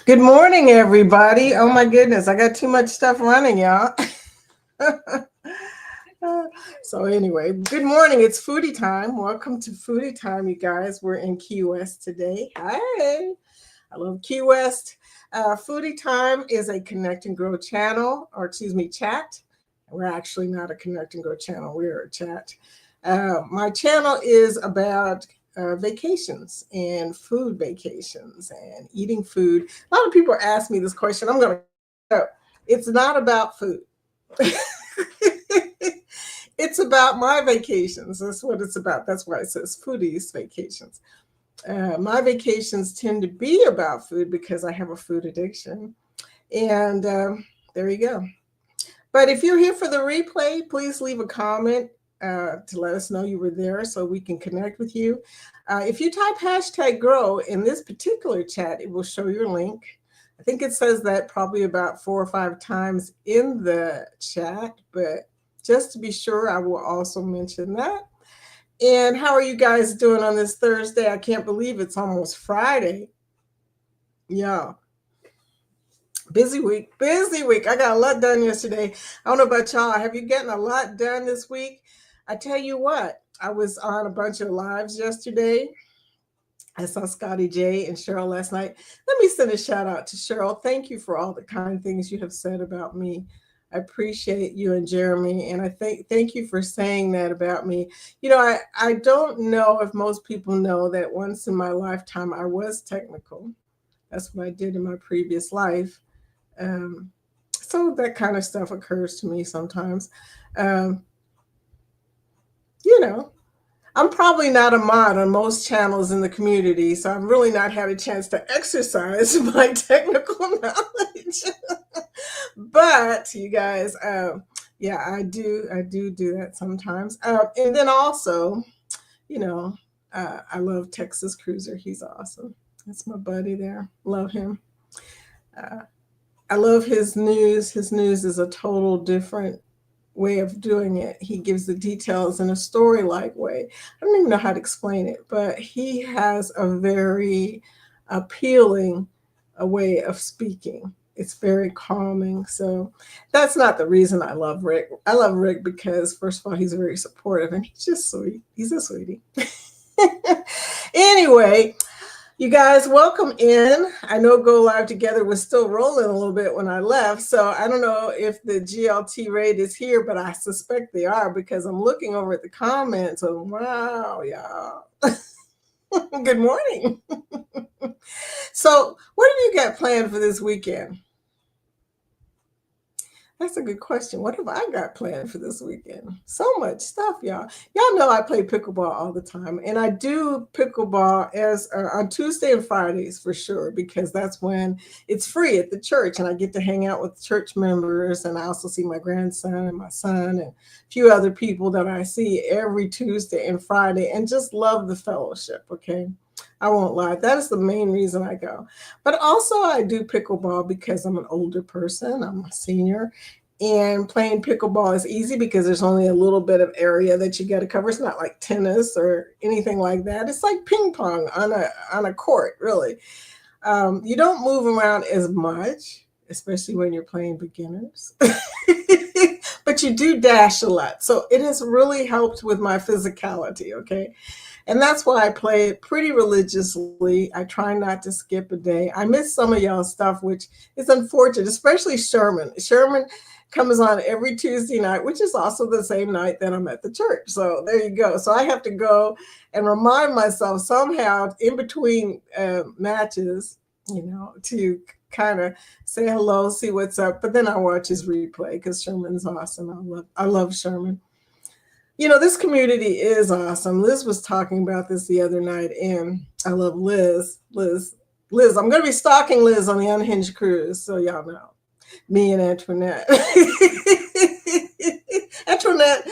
Good morning, everybody. Oh my goodness, I got too much stuff running, y'all. So anyway, good morning. It's foodie time. Welcome to foodie time, you guys. We're in Key West today. Hi, I love Key West. Foodie time is a connect and grow channel, or excuse me, chat. We're actually not a connect and grow channel. We're a chat. My channel is about vacations and food vacations and eating food. A lot of people ask me this question. I'm going to. It's not about food. It's about my vacations. That's what it's about. That's why it says foodies vacations. My vacations tend to be about food because I have a food addiction. And there you go. But if you're here for the replay, please leave a comment to let us know you were there so we can connect with you. If you type hashtag grow in this particular chat, it will show your link. I think it says that probably about 4 or 5 times in the chat, but just to be sure, I will also mention that. And how are you guys doing on this Thursday? I can't believe it's almost Friday. Yeah. Busy week, busy week. I got a lot done yesterday. I don't know about y'all. Have you gotten a lot done this week? I tell you what, I was on a bunch of lives yesterday. I saw Scotty J and Cheryl last night. Let me send a shout out to Cheryl. Thank you for all the kind things you have said about me. I appreciate you and Jeremy, and I thank you for saying that about me. You know, I don't know if most people know that once in my lifetime I was technical. That's what I did in my previous life. So that kind of stuff occurs to me sometimes. Um, you know, I'm probably not a mod on most channels in the community, so I've really not had a chance to exercise my technical knowledge. But you guys, yeah, I do that sometimes. And then also, you know, I love Texas Cruiser. He's awesome. That's my buddy there. Love him. Uh, I love his news. His news is a total different way of doing it. He gives the details in a story like way. I don't even know how to explain it, but he has a very appealing way of speaking. It's very calming. So that's not the reason I love Rick. I love Rick because, first of all, he's very supportive and he's just sweet. He's a sweetie. Anyway, you guys, welcome in. I know Go Live Together was still rolling a little bit when I left, so I don't know if the GLT raid is here, but I suspect they are because I'm looking over at the comments and wow, y'all. Good morning. So, what have you got planned for this weekend? That's a good question. What have I got planned for this weekend? So much stuff, y'all. Y'all know I play pickleball all the time, and I do pickleball as on Tuesday and Fridays for sure because that's when it's free at the church, and I get to hang out with church members, and I also see my grandson and my son and a few other people that I see every Tuesday and Friday, and just love the fellowship. Okay. I won't lie. That is the main reason I go. But also, I do pickleball because I'm an older person. I'm a senior. And playing pickleball is easy because there's only a little bit of area that you got to cover. It's not like tennis or anything like that. It's like ping pong on a court, really. You don't move around as much, especially when you're playing beginners. But you do dash a lot. So it has really helped with my physicality, okay? And that's why I play it pretty religiously. I try not to skip a day. I miss some of y'all stuff, which is unfortunate, especially Sherman. Sherman comes on every Tuesday night, which is also the same night that I'm at the church. So there you go. So I have to go and remind myself somehow in between matches, to kind of say hello, see what's up. But then I watch his replay because Sherman's awesome. I love Sherman. This community is awesome. Liz was talking about this the other night, and I love Liz. Liz, I'm going to be stalking Liz on the Unhinged Cruise, so y'all know. Me and Antoinette. Antoinette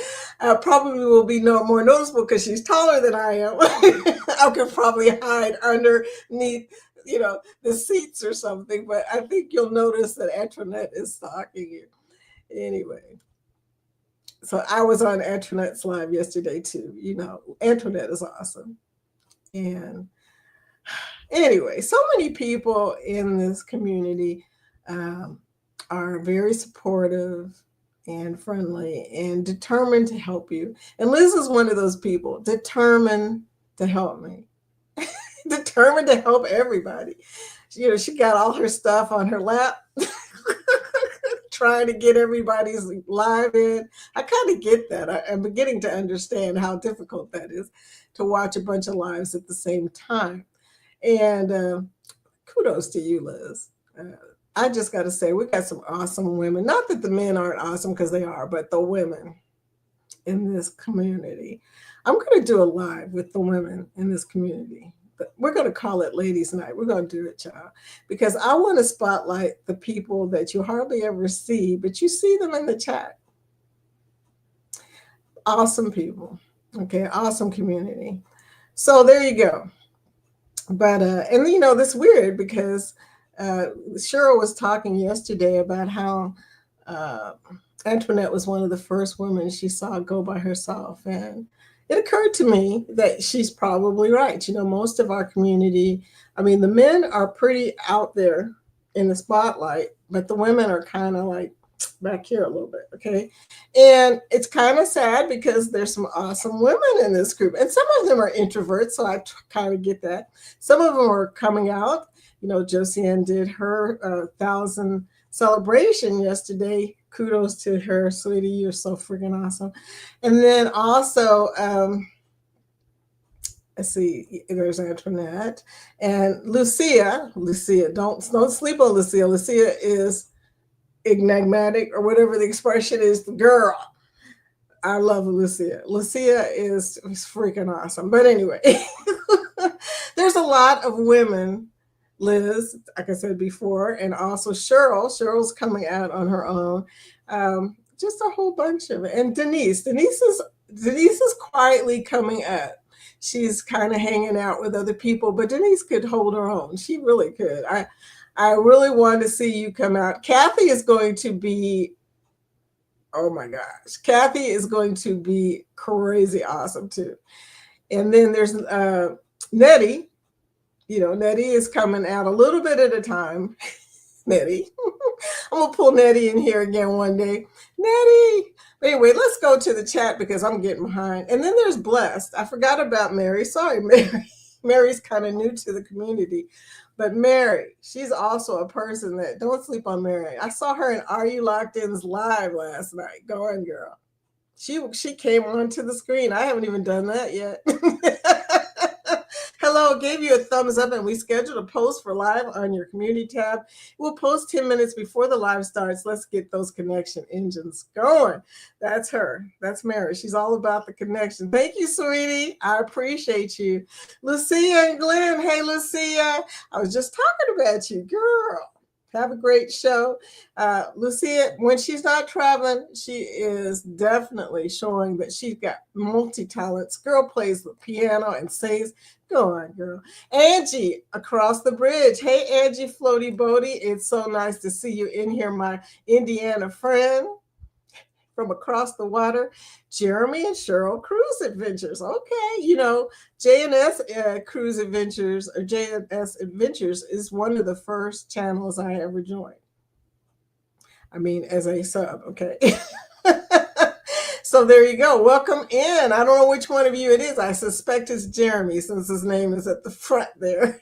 probably will be more noticeable because she's taller than I am. I could probably hide underneath, the seats or something, but I think you'll notice that Antoinette is stalking you. Anyway. So I was on Antoinette's live yesterday too. Antoinette is awesome. And Anyway, so many people in this community um, are very supportive and friendly and determined to help you. And Liz is one of those people determined to help me, determined to help everybody. She got all her stuff on her lap, trying to get everybody's live in. I kind of get that. I'm beginning to understand how difficult that is to watch a bunch of lives at the same time. And kudos to you, Liz. I just got to say, we got some awesome women. Not that the men aren't awesome, because they are, but the women in this community. I'm going to do a live with the women in this community. But we're going to call it Ladies Night. We're going to do it, child, because I want to spotlight the people that you hardly ever see, but you see them in the chat. Awesome people. Okay, awesome community. So there you go. But and that's weird, because Cheryl was talking yesterday about how Antoinette was one of the first women she saw go by herself, and it occurred to me that she's probably right. Most of our community, I mean, the men are pretty out there in the spotlight, but the women are kind of like back here a little bit, okay? And it's kind of sad, because there's some awesome women in this group, and some of them are introverts, so I kind of get that. Some of them are coming out. Josiane did her 1,000 celebration yesterday. Kudos to her, sweetie. You're so freaking awesome. And then also, let's see, there's Antoinette and Lucia. Lucia, don't sleep on Lucia. Lucia is enigmatic, or whatever the expression is. The girl. I love Lucia. Lucia is freaking awesome. But anyway, there's a lot of women. Liz, like I said before, and also Cheryl. Cheryl's coming out on her own. Just a whole bunch of it. And Denise. Denise is quietly coming up. She's kind of hanging out with other people, but Denise could hold her own. She really could. I really want to see you come out. Kathy is going to be, oh my gosh, Kathy is going to be crazy awesome too. And then there's Nettie. Nettie is coming out a little bit at a time. Nettie. I'm going to pull Nettie in here again one day. Nettie. But anyway, let's go to the chat, because I'm getting behind. And then there's Blessed. I forgot about Mary. Sorry, Mary. Mary's kind of new to the community. But Mary, she's also a person that, don't sleep on Mary. I saw her in Are You Locked In's live last night. Go on, girl. She came onto the screen. I haven't even done that yet. Hello, gave you a thumbs up, and we scheduled a post for live on your community tab. We'll post 10 minutes before the live starts. Let's get those connection engines going. That's her. That's Mary. She's all about the connection. Thank you, sweetie. I appreciate you. Lucia and Glenn. Hey, Lucia. I was just talking about you, girl. Have a great show. Lucia, when she's not traveling, she is definitely showing that she's got multi-talents. Girl plays the piano and sings. Go on, girl. Angie, across the bridge. Hey, Angie Floaty Boaty. It's so nice to see you in here, my Indiana friend from across the water. Jeremy and Cheryl Cruise Adventures. Okay, J&S Cruise Adventures, or J&S Adventures, is one of the first channels I ever joined. I mean, as a sub, okay? So there you go. Welcome in. I don't know which one of you it is. I suspect it's Jeremy, since his name is at the front there.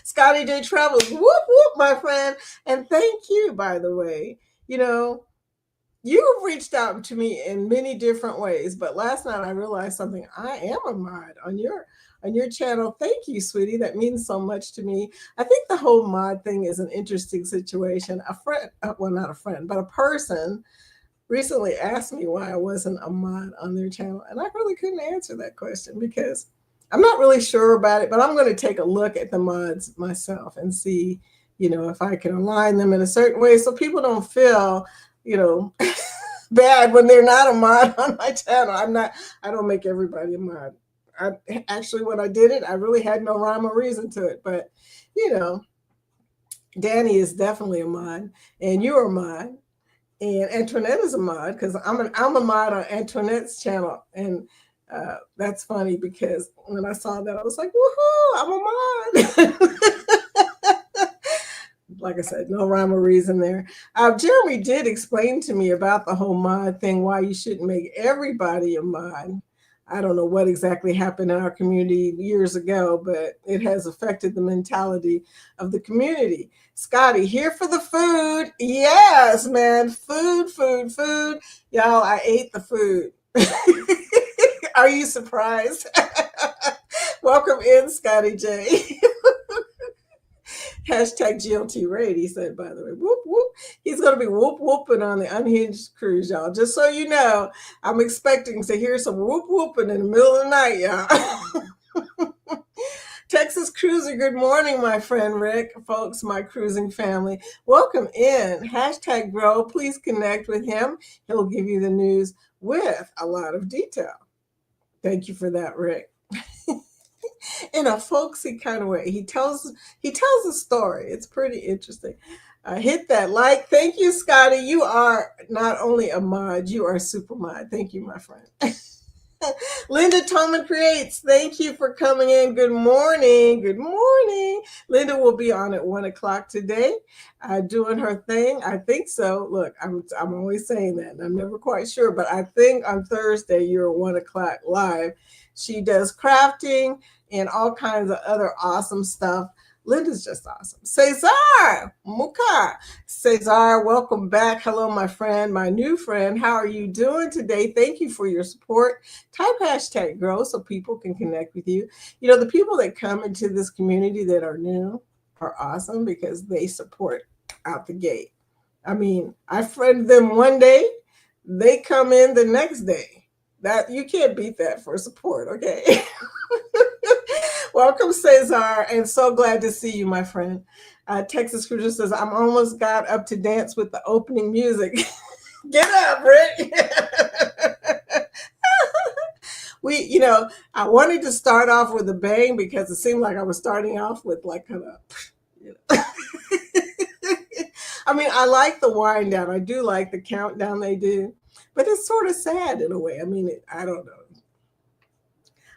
Scotty J Travels. Whoop, whoop, my friend. And thank you, by the way. You've reached out to me in many different ways, but last night I realized something. I am a mod on your channel. Thank you, sweetie. That means so much to me. I think the whole mod thing is an interesting situation. A friend, well, not a friend, but a person recently asked me why I wasn't a mod on their channel, and I really couldn't answer that question, because I'm not really sure about it, but I'm going to take a look at the mods myself and see, if I can align them in a certain way so people don't feel, bad when they're not a mod on my channel. I don't make everybody a mod. Actually, when I did it, I really had no rhyme or reason to it, but, Danny is definitely a mod, and you're a mod. And Antoinette is a mod, because I'm a mod on Antoinette's channel. And That's funny because when I saw that, I was like, woohoo, I'm a mod. Like I said, no rhyme or reason there. Jeremy did explain to me about the whole mod thing, why you shouldn't make everybody a mod. I don't know what exactly happened in our community years ago, but it has affected the mentality of the community. Scotty, here for the food. Yes, man. Food, food, food. Y'all, I ate the food. Are you surprised? Welcome in, Scotty J. Hashtag GLT Raid, he said, by the way. Whoop, whoop. He's going to be whoop, whooping on the Unhinged cruise, y'all. Just so you know, I'm expecting to hear some whoop, whooping in the middle of the night, y'all. Texas Cruiser, good morning, my friend Rick. Folks, my cruising family, welcome in. Hashtag grow. Please connect with him. He'll give you the news with a lot of detail. Thank you for that, Rick. In a folksy kind of way. He tells a story. It's pretty interesting. Hit that like. Thank you, Scotty. You are not only a mod, you are a super mod. Thank you, my friend. Linda Toman Creates, thank you for coming in. Good morning. Good morning. Linda will be on at 1 o'clock today, doing her thing. I think so. Look, I'm always saying that, and I'm never quite sure, but I think on Thursday you're at 1 o'clock live. She does crafting and all kinds of other awesome stuff. Linda's just awesome. Cesar Muka. Cesar, welcome back. Hello, my friend, my new friend. How are you doing today? Thank you for your support. Type hashtag grow so people can connect with you. You know, the people that come into this community that are new are awesome because they support out the gate. I mean, I friend them one day, they come in the next day. That you can't beat that for support, okay? Welcome, Cesar, and so glad to see you, my friend. Texas Cruiser says, I'm almost got up to dance with the opening music. Get up, Rick. I wanted to start off with a bang because it seemed like I was starting off with like kind of, I mean, I like the wind down. I do like the countdown they do, but it's sort of sad in a way. I mean, I don't know.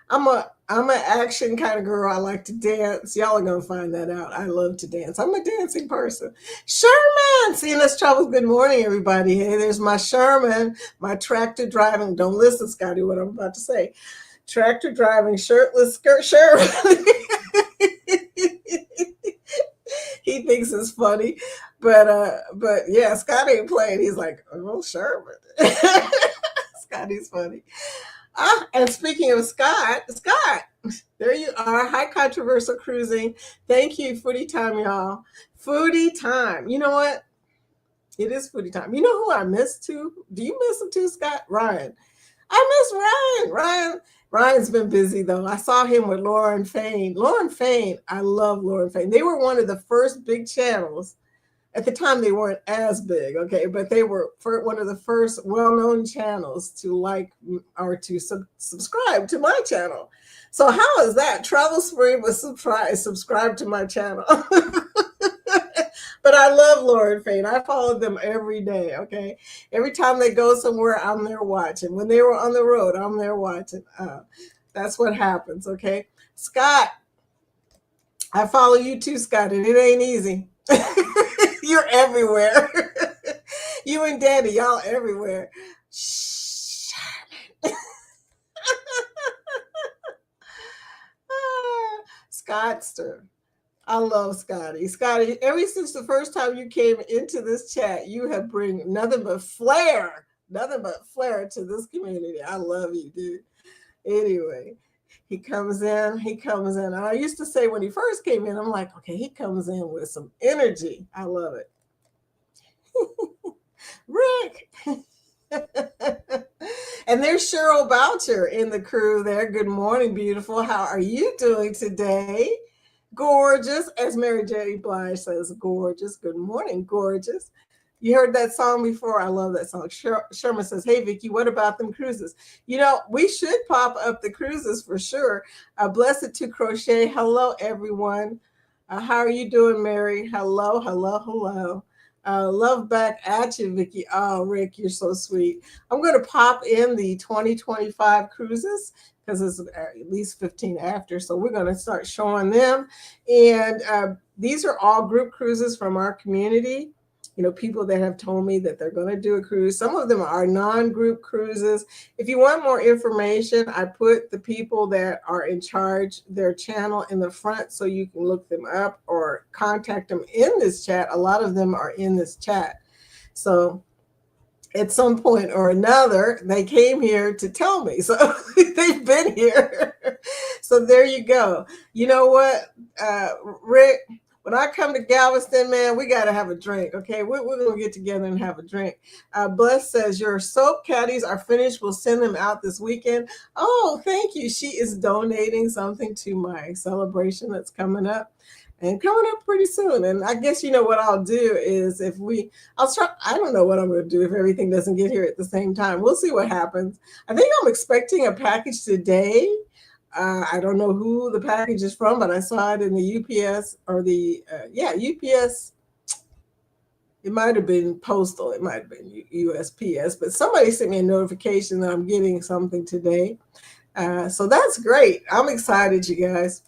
I'm an action kind of girl. I like to dance. Y'all are gonna find that out. I love to dance. I'm a dancing person. Sherman, CNS Travels. Good morning, everybody. Hey, there's my Sherman, my tractor driving. Don't listen, Scotty, what I'm about to say. Tractor driving, shirtless skirt Sherman. He thinks it's funny, but yeah, Scotty ain't playing. He's like, oh, Sherman. Scotty's funny. And speaking of Scott, there you are. Hi, Controversial Cruising. Thank you, Foodie Time, y'all. Foodie Time. You know what? It is Foodie Time. You know who I miss too? Do you miss him too, Scott? Ryan. I miss Ryan. Ryan's been busy though. I saw him with Lauren Fain. Lauren Fain, I love Lauren Fain. They were one of the first big channels. At the time, they weren't as big, okay, but they were one of the first well-known channels to like or to subscribe to my channel. So how is that? Travel Spring was subscribe to my channel. But I love Lauren Fain. I follow them every day, okay? Every time they go somewhere, I'm there watching. When they were on the road, I'm there watching. That's what happens, okay? Scott, I follow you too, Scott, and it ain't easy. You're everywhere. You and Daddy, y'all everywhere. Scottster. I love Scotty. Scotty, ever since the first time you came into this chat, you have bring nothing but flair to this community. I love you, dude. Anyway, he comes in. And I used to say when he first came in, I'm like, okay, he comes in with some energy. I love it. Rick. And there's Cheryl Boucher in the crew there. Good morning, beautiful. How are you doing today? Gorgeous, as Mary J. Blige says, gorgeous. Good morning, gorgeous. You heard that song before? I love that song. Sherman says, hey, Vicki, what about them cruises? You know, we should pop up the cruises for sure. Blessed to Crochet. Hello, everyone. How are you doing, Mary? Hello. Love back at you, Vicky. Oh, Rick, you're so sweet. I'm going to pop in the 2025 cruises because it's at least 15 after. So we're going to start showing them. And these are all group cruises from our community. You know, people that have told me that they're going to do a cruise. Some of them are non-group cruises. If you want more information, I put the people that are in charge, their channel in the front, so you can look them up or contact them in this chat. A lot of them are in this chat. So at some point or another, they came here to tell me. So they've been here. So there you go. You know what, Rick? When I come to Galveston, man, we got to have a drink, okay? We're going to get together and have a drink. Bless says, your soap caddies are finished. We'll send them out this weekend. Oh, thank you. She is donating something to my celebration that's coming up. And coming up pretty soon. And I guess you know what I'll do is I'll try, I don't know what I'm going to do if everything doesn't get here at the same time. We'll see what happens. I think I'm expecting a package today. I don't know who the package is from, but I saw it in the UPS or UPS. It might have been postal. It might have been USPS, but somebody sent me a notification that I'm getting something today. So that's great. I'm excited, you guys.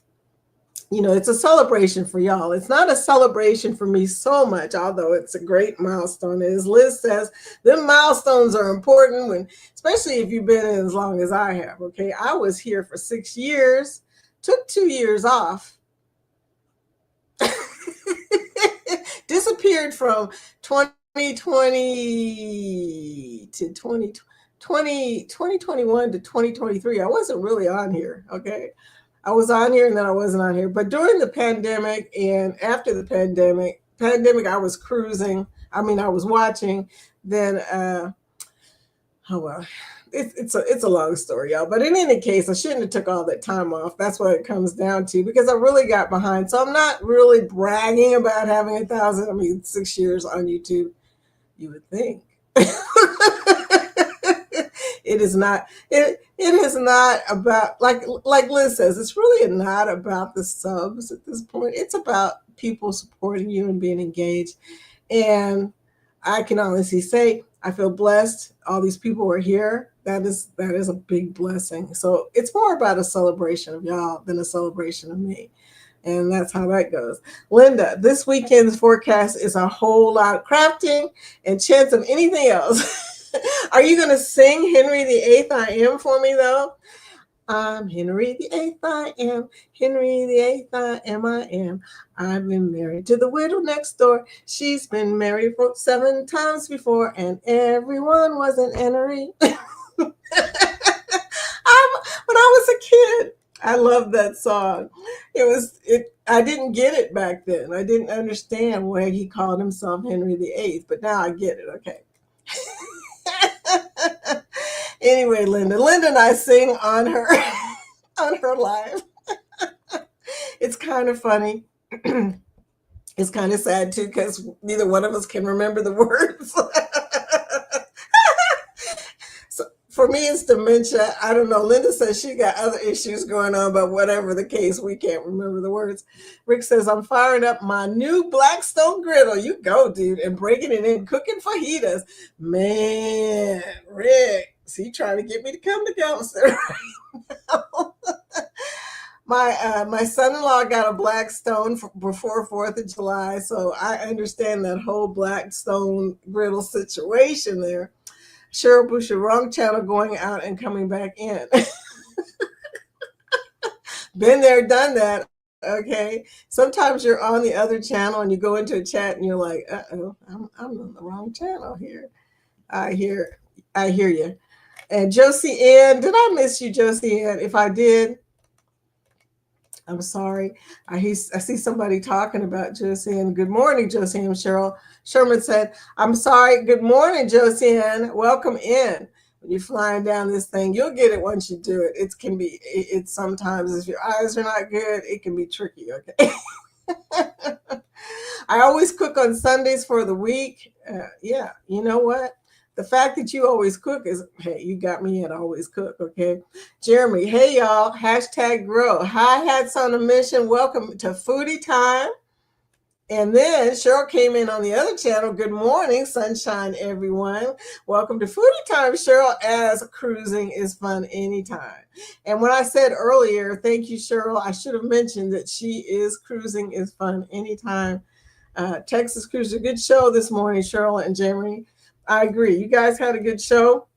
You know, it's a celebration for y'all. It's not a celebration for me so much, although it's a great milestone. As Liz says, them milestones are important especially if you've been in as long as I have. Okay. I was here for 6 years, took 2 years off, disappeared from 2020 to 2021 to 2023. I wasn't really on here. Okay. I was on here and then I wasn't on here. But during the pandemic and after the pandemic, I was cruising. I mean, I was watching. Then, it's a long story, y'all. But in any case, I shouldn't have took all that time off. That's what it comes down to because I really got behind. So I'm not really bragging about having 6 years on YouTube. You would think. It is not. It is not about like Liz says. It's really not about the subs at this point. It's about people supporting you and being engaged. And I can honestly say I feel blessed. All these people are here. That is a big blessing. So it's more about a celebration of y'all than a celebration of me. And that's how that goes. Linda, this weekend's forecast is a whole lot of crafting and chance of anything else. Are you going to sing Henry VIII I Am for me, though? I'm Henry VIII I am. Henry VIII I am. I've been married to the widow next door. She's been married for 7 times before, and everyone was an Henry. When I was a kid, I loved that song. I didn't get it back then. I didn't understand why he called himself Henry VIII, but now I get it. Okay. Anyway, Linda and I sing on her live. It's kind of funny. It's kind of sad too because neither one of us can remember the words. So for me, it's dementia. I don't know. Linda says she got other issues going on, but whatever the case, we can't remember the words. Rick says, I'm firing up my new Blackstone griddle. You go, dude, and breaking it in, cooking fajitas. Man, Rick, see, trying to get me to come to Galveston right now. My son-in-law got a Blackstone before 4th of July, so I understand that whole Blackstone griddle situation there. Cheryl Boucher, wrong channel, going out and coming back in. Been there, done that. Okay. Sometimes you're on the other channel and you go into a chat and you're like, uh-oh, I'm on the wrong channel here. I hear you. And Josie Ann, did I miss you, Josie Ann? If I did, I'm sorry. I see somebody talking about Josie Ann. Good morning, Josie Ann. Cheryl Sherman said, I'm sorry. Good morning, Josie Ann. Welcome in. When you're flying down this thing, you'll get it once you do it. It's sometimes if your eyes are not good, it can be tricky. Okay. I always cook on Sundays for the week. Yeah. You know what? The fact that you always cook is, hey, you got me at always cook, okay? Jeremy, hey, y'all, #grow. Hi, Hats on a Mission. Welcome to Foodie Time. And then Cheryl came in on the other channel. Good morning, sunshine, everyone. Welcome to Foodie Time, Cheryl, as cruising is fun anytime. And when I said earlier, thank you, Cheryl, I should have mentioned that she is cruising is fun anytime. Texas Cruise, a good show this morning, Cheryl and Jeremy. I agree. You guys had a good show.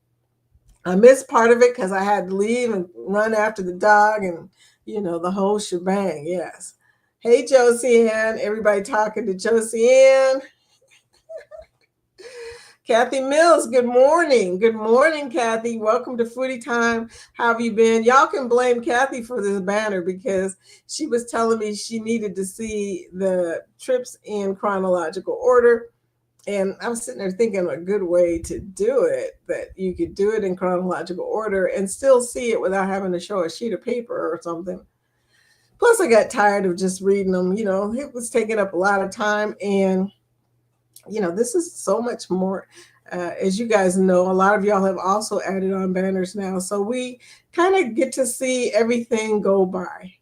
I missed part of it because I had to leave and run after the dog and, the whole shebang. Yes. Hey, Josie Ann. Everybody talking to Josie Ann. Kathy Mills, good morning. Good morning, Kathy. Welcome to Foodie Time. How have you been? Y'all can blame Kathy for this banner because she was telling me she needed to see the trips in chronological order. And I was sitting there thinking a good way to do it, that you could do it in chronological order and still see it without having to show a sheet of paper or something. Plus, I got tired of just reading them. It was taking up a lot of time. And, this is so much more. As you guys know, a lot of y'all have also added on banners now. So we kind of get to see everything go by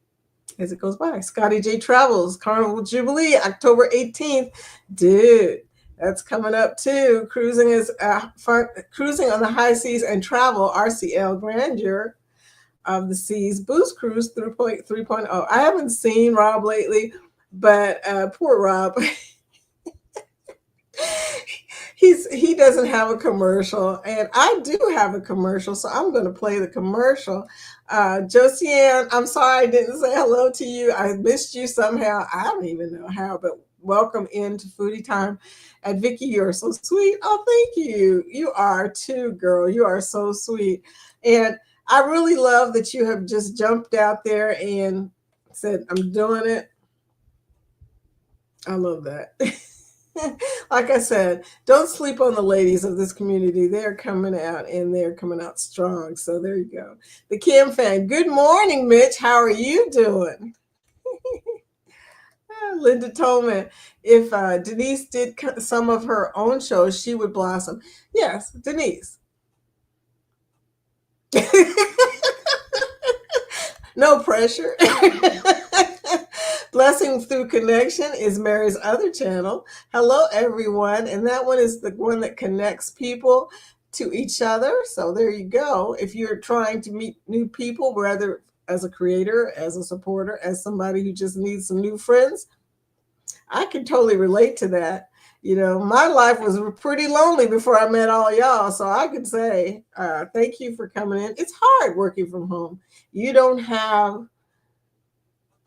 as it goes by. Scotty J Travels, Carnival Jubilee, October 18th. Dude. That's coming up too. Cruising is fun. Cruising on the high seas and travel. RCL Grandeur of the Seas Boost Cruise 3.0. I haven't seen Rob lately, but poor Rob. he doesn't have a commercial, and I do have a commercial, so I'm going to play the commercial. Josie Ann, I'm sorry I didn't say hello to you. I missed you somehow. I don't even know how, but welcome into Foodie Time. And Vicky, you're so sweet. Oh, thank you. You are too, girl. You are so sweet. And I really love that you have just jumped out there and said, I'm doing it. I love that. Like I said, don't sleep on the ladies of this community. They're coming out and they're coming out strong. So there you go. The Kim fan. Good morning, Mitch. How are you doing? Linda told me if Denise did some of her own shows, she would blossom. Yes, Denise. No pressure. Blessing Through Connection is Mary's other channel. Hello, everyone. And that one is the one that connects people to each other. So there you go. If you're trying to meet new people, whether as a creator, as a supporter, as somebody who just needs some new friends, I can totally relate to that. My life was pretty lonely before I met all y'all. So I could say, thank you for coming in. It's hard working from home. You don't have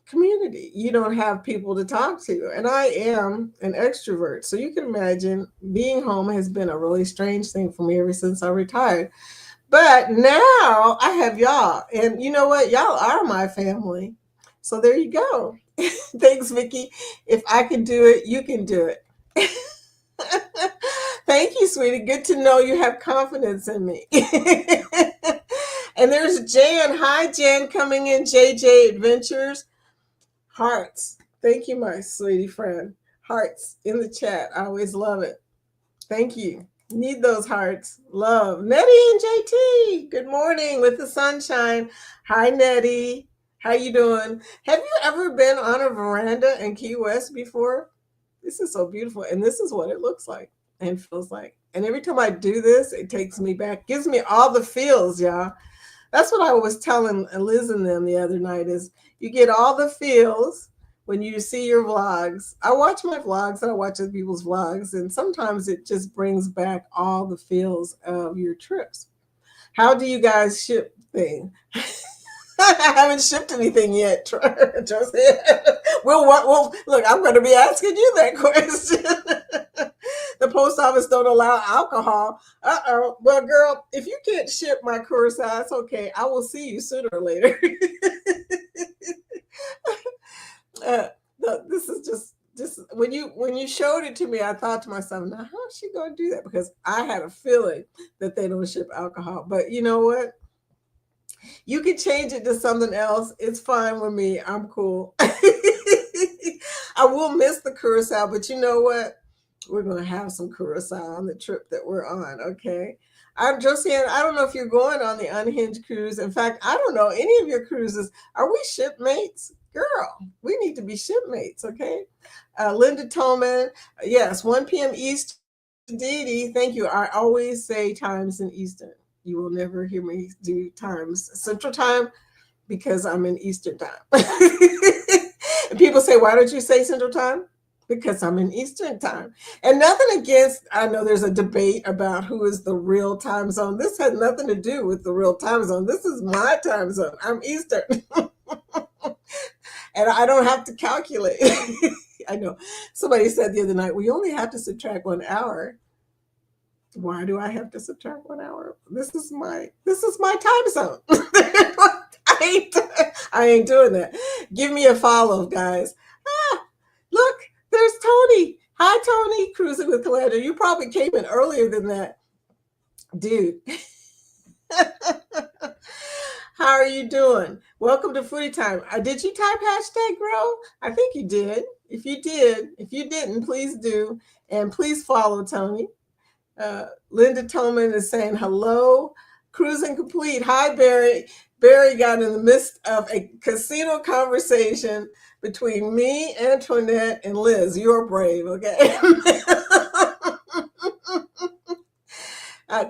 community. You don't have people to talk to. And I am an extrovert. So you can imagine being home has been a really strange thing for me ever since I retired. But now I have y'all. And you know what? Y'all are my family. So there you go. Thanks, Vicky. If I can do it, you can do it. Thank you, sweetie. Good to know you have confidence in me. And there's Jan. Hi, Jan, coming in. JJ Adventures. Hearts. Thank you, my sweetie friend. Hearts in the chat. I always love it. Thank you. Need those hearts. Love. Nettie and JT. Good morning with the sunshine. Hi, Nettie. How you doing? Have you ever been on a veranda in Key West before? This is so beautiful. And this is what it looks like and feels like. And every time I do this, it takes me back, gives me all the feels, y'all. That's what I was telling Liz and them the other night is you get all the feels when you see your vlogs. I watch my vlogs and I watch other people's vlogs, and sometimes it just brings back all the feels of your trips. How do you guys ship things? I haven't shipped anything yet, Josie. Well, look, I'm going to be asking you that question. The post office don't allow alcohol. Uh-oh. Well, girl, if you can't ship my Curacao, it's okay. I will see you sooner or later. No, this is just when you showed it to me, I thought to myself, now how's she going to do that? Because I had a feeling that they don't ship alcohol. But you know what? You can change it to something else. It's fine with me. I'm cool. I will miss the Curacao, but you know what? We're going to have some Curacao on the trip that we're on, okay? I'm Josiane. I don't know if you're going on the Unhinged cruise. In fact, I don't know any of your cruises. Are we shipmates? Girl, we need to be shipmates, okay? Linda Tolman, yes, 1 p.m. Eastern. Dee Dee, thank you. I always say times in Eastern. You will never hear me do times Central Time because I'm in Eastern Time. And people say, why don't you say Central Time? Because I'm in Eastern Time. And nothing against, I know there's a debate about who is the real time zone. This has nothing to do with the real time zone. This is my time zone. I'm Eastern. And I don't have to calculate. I know. Somebody said the other night, we only have to subtract 1 hour. Why do I have to subtract 1 hour? This is my time zone. I ain't doing that. Give me a follow, guys. Look, there's Tony. Hi, Tony. Cruising with Calandra. You probably came in earlier than that, dude. How are you doing? Welcome to Foodie Time. Did you type hashtag grow? I think you did. If you did, if you didn't, please do. And please follow Tony. Linda Tolman is saying hello. Cruising complete. Hi, Barry. Barry got in the midst of a casino conversation between me, Antoinette, and Liz. You're brave, okay?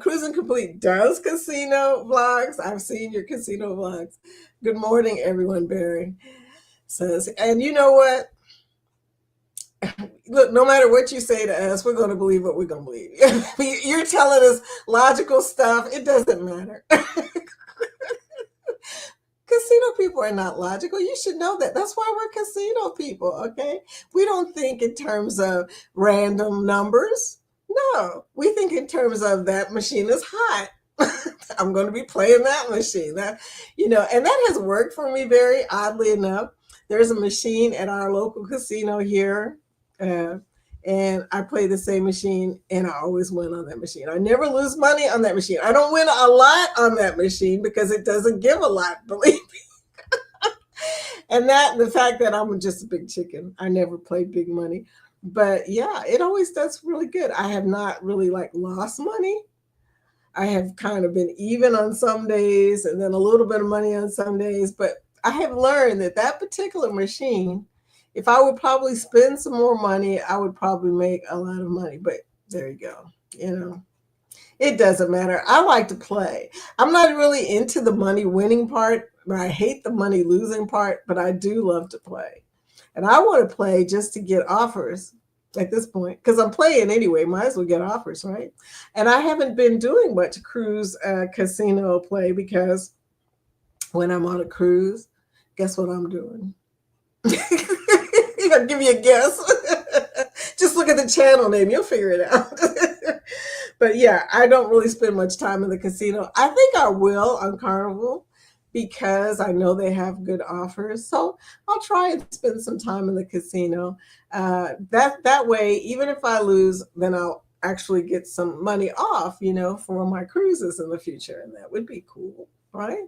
Cruising Complete does casino vlogs. I've seen your casino vlogs. Good morning, everyone, Barry says. And you know what? Look, no matter what you say to us, we're going to believe what we're going to believe. You're telling us logical stuff. It doesn't matter. Casino people are not logical. You should know that. That's why we're casino people, okay? We don't think in terms of random numbers. No, we think in terms of that machine is hot. I'm going to be playing that machine. That, and that has worked for me very oddly enough. There's a machine at our local casino here, and I play the same machine, and I always win on that machine. I never lose money on that machine. I don't win a lot on that machine because it doesn't give a lot, believe me. And the fact that I'm just a big chicken, I never play big money. But yeah, it always does really good. I have not really lost money. I have kind of been even on some days and then a little bit of money on some days. But I have learned that particular machine, if I would probably spend some more money, I would probably make a lot of money. But there you go. It doesn't matter. I like to play. I'm not really into the money winning part, but I hate the money losing part, but I do love to play. And I want to play just to get offers at this point, because I'm playing anyway, might as well get offers, right? And I haven't been doing much cruise casino play because when I'm on a cruise, guess what I'm doing? I'll give you a guess. Just look at the channel name. You'll figure it out. But yeah, I don't really spend much time in the casino. I think I will on Carnival because I know they have good offers. So I'll try and spend some time in the casino. That way, even if I lose, then I'll actually get some money off, for my cruises in the future. And that would be cool, right?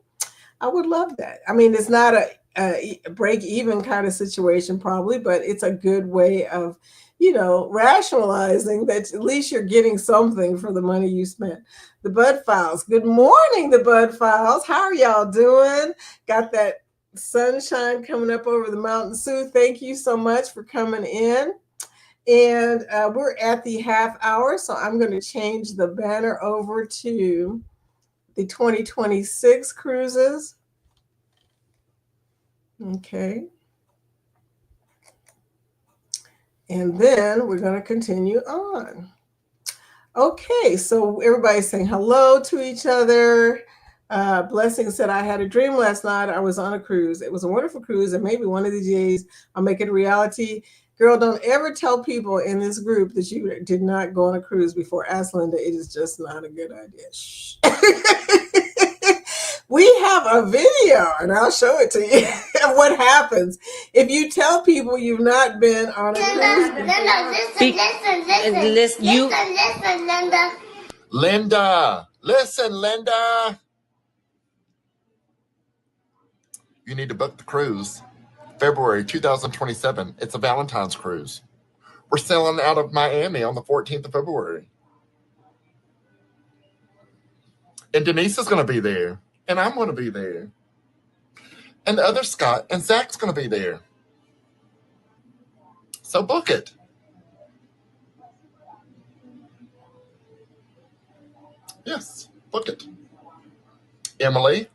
I would love that. I mean, it's not a break even kind of situation probably, but it's a good way of, rationalizing that at least you're getting something for the money you spent. The Bud Files. Good morning, the Bud Files. How are y'all doing? Got that sunshine coming up over the mountain. Sue, thank you so much for coming in. And we're at the half hour, so I'm going to change the banner over to the 2026 cruises. Okay. And then we're going to continue on. Okay, so everybody's saying hello to each other. Blessing said, I had a dream last night. I was on a cruise. It was a wonderful cruise, and maybe one of these days I'll make it a reality. Girl, don't ever tell people in this group that you did not go on a cruise before. Ask Linda. It is just not a good idea. Shh. We have a video, and I'll show it to you, of what happens if you tell people you've not been on a cruise. Listen, Linda. Linda, listen, Linda. You need to book the cruise. February 2027. It's a Valentine's cruise. We're sailing out of Miami on the 14th of February. And Denise is going to be there. And I'm going to be there. And the other Scott and Zach's going to be there. So book it. Yes, book it. Emily?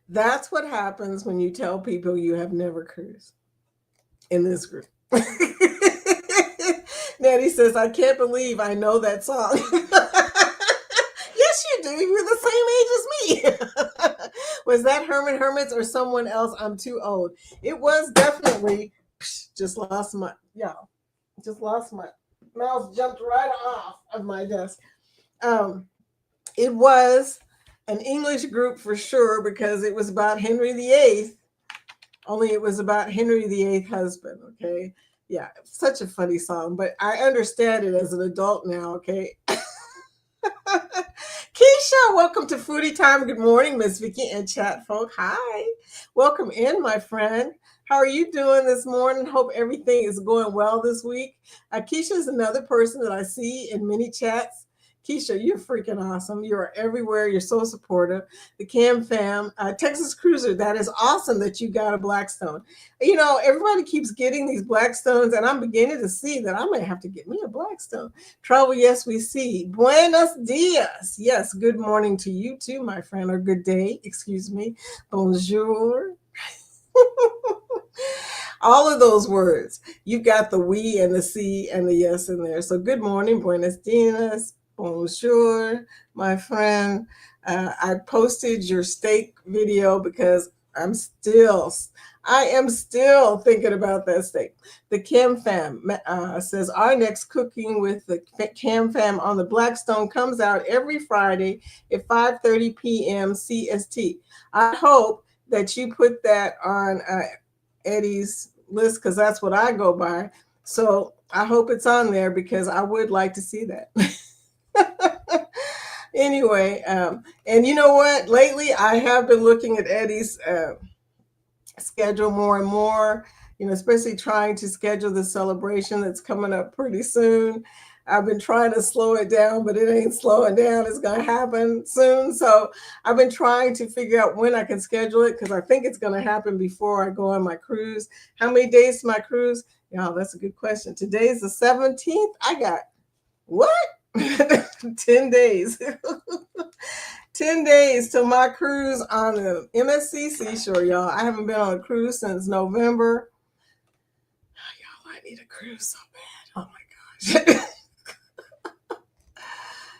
That's what happens when you tell people you have never cruised in this group. Nettie says, I can't believe I know that song. Yes, you do. You're the same age as me. Was that Herman Hermits or someone else? I'm too old. It was definitely, just lost my mouse jumped right off of my desk. It was an English group for sure because it was about Henry VIII. Only it was about Henry VIII's husband. Okay, yeah, such a funny song, but I understand it as an adult now. Okay. Keisha, welcome to Foodie Time. Good morning, Miss Vicky and chat folk. Hi, welcome in, my friend. How are you doing this morning? Hope everything is going well this week. Keisha is another person that I see in many chats. Keisha, you're freaking awesome. You are everywhere. You're so supportive. The Cam fam, Texas Cruiser, that is awesome that you got a Blackstone. You know, everybody keeps getting these Blackstones, and I'm beginning to see that I might have to get me a Blackstone. Trouble, yes, we see. Buenos dias. Yes, good morning to you too, my friend, or good day, excuse me. Bonjour. All of those words. You've got the we and the see and the yes in there. So good morning, buenos dias. Bonjour, my friend. I posted your steak video because I am still thinking about that steak. The Cam Fam says our next cooking with the Cam Fam on the Blackstone comes out every Friday at 5:30 p.m. CST. I hope that you put that on Eddie's list because that's what I go by. So I hope it's on there because I would like to see that. Anyway, and you know what? Lately, I have been looking at Eddie's schedule more and more, especially trying to schedule the celebration that's coming up pretty soon. I've been trying to slow it down, but it ain't slowing down. It's going to happen soon. So I've been trying to figure out when I can schedule it because I think it's going to happen before I go on my cruise. How many days to my cruise? That's a good question. Today's the 17th. I got what? 10 days. 10 days till my cruise on the MSC Seashore, y'all. I haven't been on a cruise since November. Y'all, I need a cruise so bad. Oh my gosh.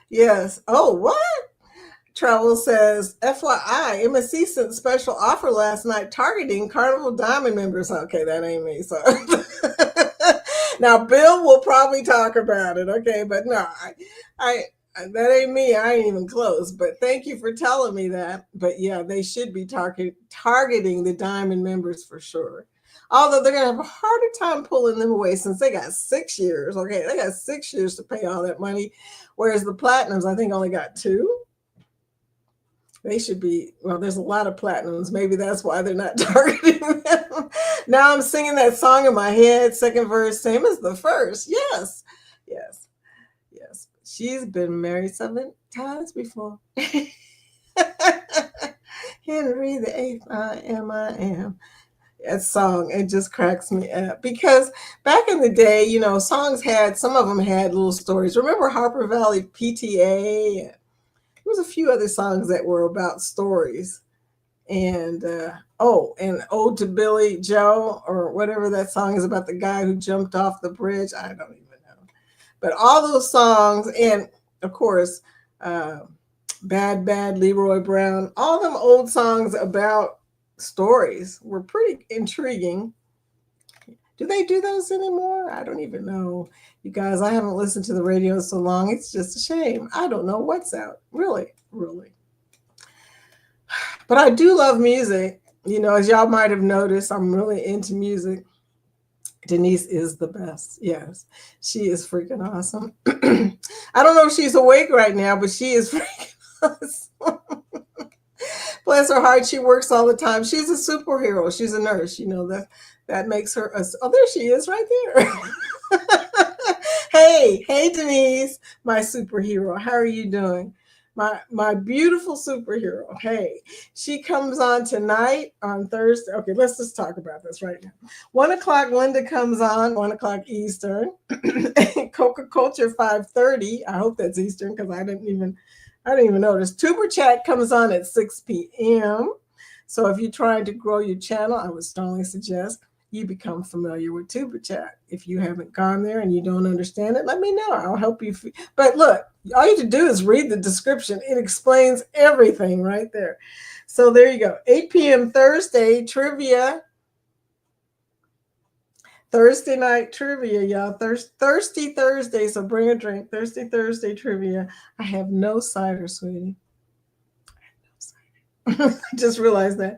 Yes. Oh, what? Travel says, FYI, MSC sent special offer last night targeting Carnival Diamond members. Okay, that ain't me. So now Bill will probably talk about it. Okay, but no, I that ain't me. I ain't even close. But thank you for telling me that. But yeah, they should be targeting the Diamond members for sure. Although they're gonna have a harder time pulling them away since they got 6 years. Okay, they got 6 years to pay all that money, whereas the Platinums, I think, only got 2. They should be, well, there's a lot of Platinums. Maybe that's why they're not targeting them. Now I'm singing that song in my head, second verse, same as the first. Yes, yes, yes. She's been married 7 times before. Henry the Eighth, I am. That song, it just cracks me up because back in the day, songs some of them had little stories. Remember Harper Valley PTA? There was a few other songs that were about stories. And and Ode to Billy Joe, or whatever that song is about the guy who jumped off the bridge. I don't even know. But all those songs, and of course, Bad Leroy Brown, all them old songs about stories were pretty intriguing. Do they do those anymore? I don't even know. You guys, I haven't listened to the radio so long. It's just a shame. I don't know what's out. Really, really. But I do love music. As y'all might have noticed, I'm really into music. Denise is the best. Yes, she is freaking awesome. I don't know if she's awake right now, but she is freaking awesome. Bless her heart, she works all the time. She's a superhero. She's a nurse. That makes her oh, there she is right there. Hey, Denise, my superhero. How are you doing? My beautiful superhero. Hey, she comes on tonight on Thursday. Okay, let's just talk about this right now. 1 o'clock, Linda comes on, 1 o'clock Eastern. Coca Culture 5:30. I hope that's Eastern because I didn't even notice. Tuber Chat comes on at 6 p.m. So if you're trying to grow your channel, I would strongly suggest you become familiar with Tuber Chat. If you haven't gone there and you don't understand it, let me know. I'll help you. But look, all you have to do is read the description. It explains everything right there. So there you go. 8 p.m. Thursday trivia. Thursday night trivia, y'all. Thirsty Thursday, so bring a drink. Thursday trivia. I have no cider, sweetie. I have no cider. I just realized that.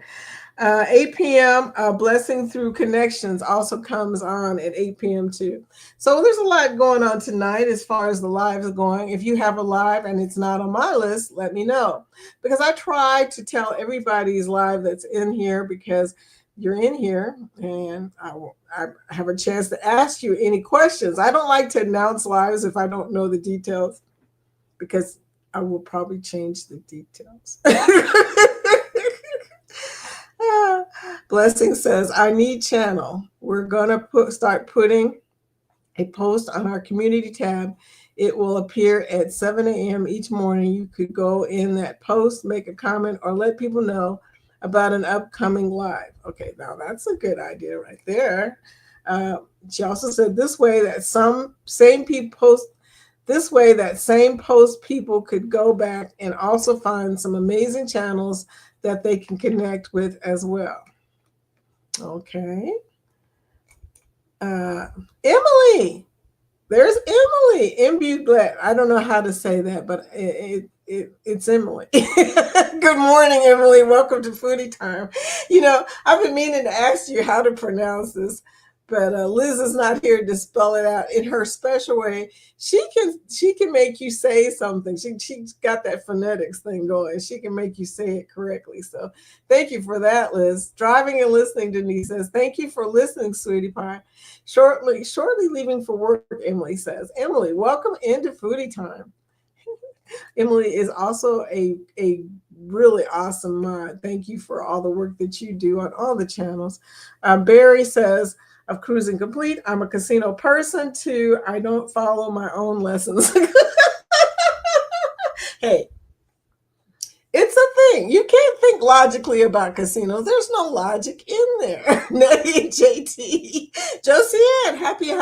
8 p.m. Blessing Through Connections also comes on at 8 p.m. too. So there's a lot going on tonight as far as the lives are going. If you have a live and it's not on my list, let me know. Because I try to tell everybody's live that's in here because you're in here and I have a chance to ask you any questions. I don't like to announce lives if I don't know the details because I will probably change the details. Blessing says, I need channel. We're going to start putting a post on our community tab. It will appear at 7 a.m. each morning. You could go in that post, make a comment, or let people know about an upcoming live. Okay, now that's a good idea right there. She also said this way that same post people could go back and also find some amazing channels that they can connect with as well. Okay. Emily. There's Emily. Imbued. I don't know how to say that, but it's Emily. Good morning, Emily. Welcome to Foodie Time. You know, I've been meaning to ask you how to pronounce this, but Liz is not here to spell it out in her special way. She can make you say something. She's got that phonetics thing going. She can make you say it correctly. So thank you for that, Liz. Driving and listening, Denise says, thank you for listening, sweetie pie. Shortly leaving for work, Emily says. Emily, welcome into Foodie Time. Emily is also a really awesome mod. Thank you for all the work that you do on all the channels. Barry says, of Cruising Complete, I'm a casino person too. I don't follow my own lessons. Hey, it's a thing. You can't think logically about casinos. There's no logic in there. Nettie JT. Josiane, happy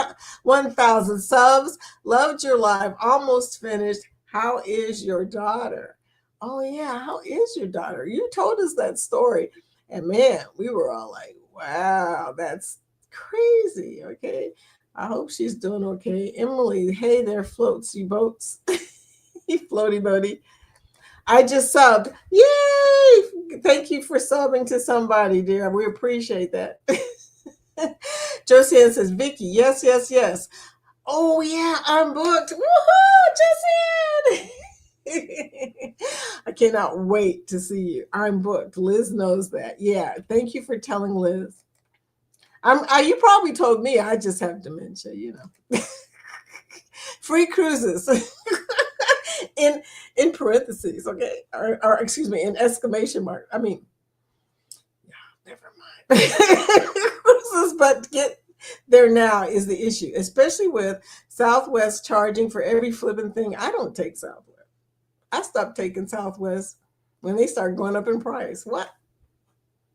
1,000 subs. Loved your live. Almost finished. How is your daughter? Oh, yeah. How is your daughter? You told us that story. And man, we were all like, wow, that's crazy. Okay. I hope she's doing okay. Emily, hey there, floatsy boats. Floaty boaty. I just subbed. Yay! Thank you for subbing to somebody, dear. We appreciate that. Josiane says, Vicky, yes. Oh, yeah, I'm booked. Woohoo, Josiane! I cannot wait to see you. I'm booked. Liz knows that. Yeah, thank you for telling Liz. You probably told me. I just have dementia, you know. Free cruises. in parentheses, okay? Or excuse me, in exclamation mark. I mean, yeah, never mind. Cruises, but get there now is the issue, especially with Southwest charging for every flipping thing. I don't take Southwest. I stopped taking Southwest when they start going up in price. What?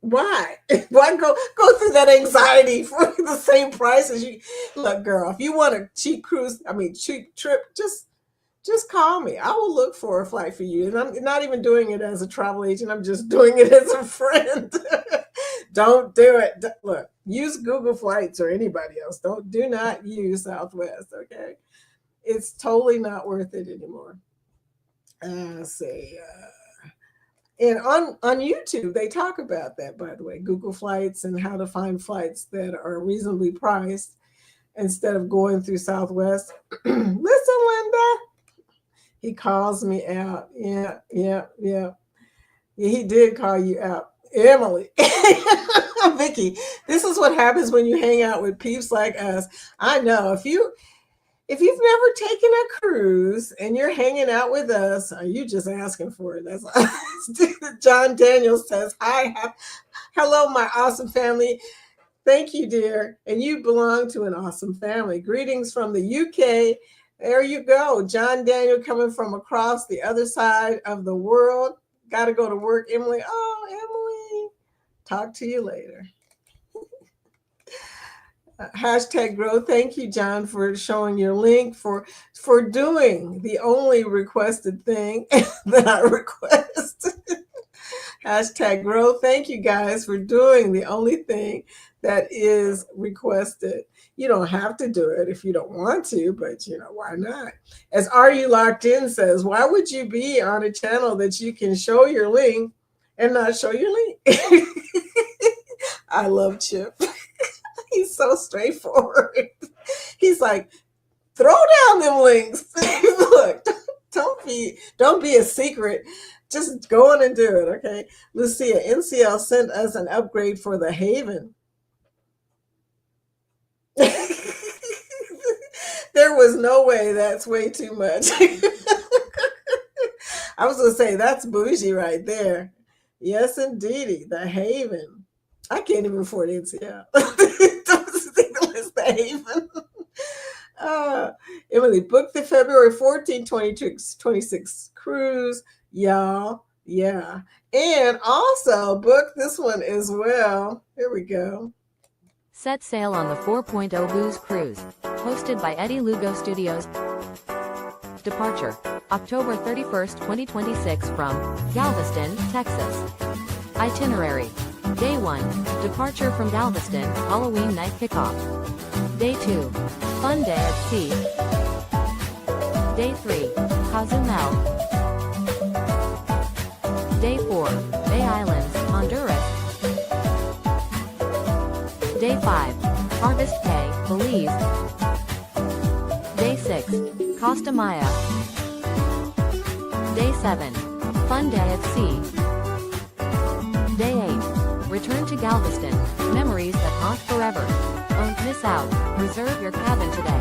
Why? Why go through that anxiety for the same price as you? Look, girl, if you want a cheap trip, just call me. I will look for a flight for you. And I'm not even doing it as a travel agent. I'm just doing it as a friend. Don't do it. Look, use Google Flights or anybody else. Do not use Southwest, okay? It's totally not worth it anymore. Let's see. And on YouTube, they talk about that, by the way, Google Flights and how to find flights that are reasonably priced instead of going through Southwest. Listen, Linda. He calls me out. Yeah. He did call you out. Emily. Vicky, this is what happens when you hang out with peeps like us. I know. If you've never taken a cruise and you're hanging out with us, are you just asking for it? That's John Daniels says, "Hi, hello, my awesome family. Thank you, dear. And you belong to an awesome family. Greetings from the UK. There you go. John Daniel coming from across the other side of the world. Got to go to work, Emily. Oh, Emily. Talk to you later. Hashtag grow. Thank you, John, for showing your link, for doing the only requested thing that I request. Hashtag grow. Thank you guys for doing the only thing that is requested. You don't have to do it if you don't want to, but why not? As Are You Locked In says, why would you be on a channel that you can show your link and not show your link? I love Chip. He's so straightforward. He's like, throw down them links. Look, don't be a secret. Just go on and do it, okay? Lucia, NCL sent us an upgrade for the Haven. There was no way. That's way too much. I was gonna say that's bougie right there. Yes, indeedy, the Haven. I can't even afford NCL. It's the Haven. Emily, book the February 14, 26 cruise, y'all. Yeah. And also book this one as well. Here we go. Set sail on the 4.0 Booze Cruise, hosted by Eddie Lugo Studios. Departure, October 31st, 2026 from Galveston, Texas. Itinerary, Day 1, departure from Galveston, Halloween night kickoff. Day 2, fun day at sea. Day 3, Cozumel. Day 4, Bay Islands, Honduras. Day 5, Harvest Bay, Belize. Day 6, Costa Maya. Day 7, fun day at sea. Day 8, return to Galveston, memories that haunt forever. Don't miss out, reserve your cabin today.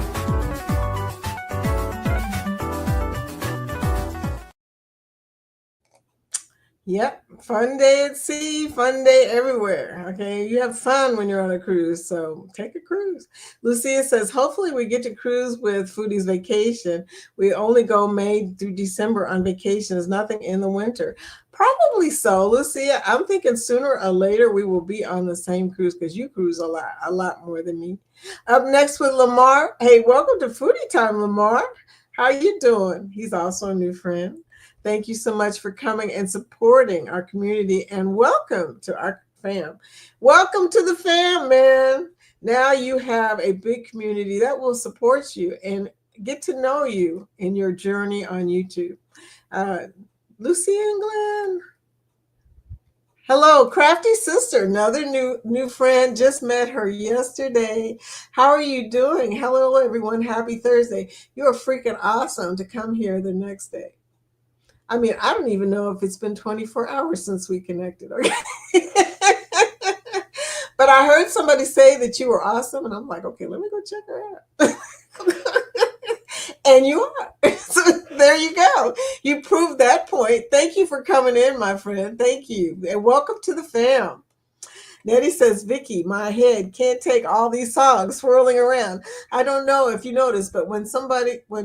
Yep, fun day at sea, fun day everywhere. Okay, you have fun when you're on a cruise, so take a cruise. Lucia says, hopefully we get to cruise with Foodie's Vacation. We only go May through December on vacation. There's nothing in the winter. Probably so, Lucia. I'm thinking sooner or later we will be on the same cruise because you cruise a lot more than me. Up next with Lamar. Hey, welcome to Foodie Time, Lamar. How you doing? He's also a new friend. Thank you so much for coming and supporting our community, and welcome to our fam. Welcome to the fam, man. Now you have a big community that will support you and get to know you in your journey on YouTube. Lucy and Glenn. Hello, Crafty Sister, another new friend. Just met her yesterday. How are you doing? Hello, everyone. Happy Thursday. You're freaking awesome to come here the next day. I mean, I don't even know if it's been 24 hours since we connected. Okay? But I heard somebody say that you were awesome, and I'm like, okay, let me go check her out. And you are. So there you go. You proved that point. Thank you for coming in, my friend. Thank you. And welcome to the fam. Nettie says, Vicky, my head can't take all these songs swirling around. I don't know if you noticed, but when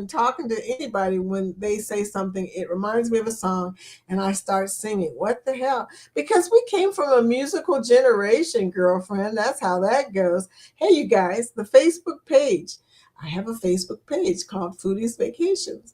talking to anybody, when they say something, it reminds me of a song and I start singing. What the hell? Because we came from a musical generation, girlfriend. That's how that goes. Hey, you guys, the Facebook page. I have a Facebook page called Foodie's Vacations.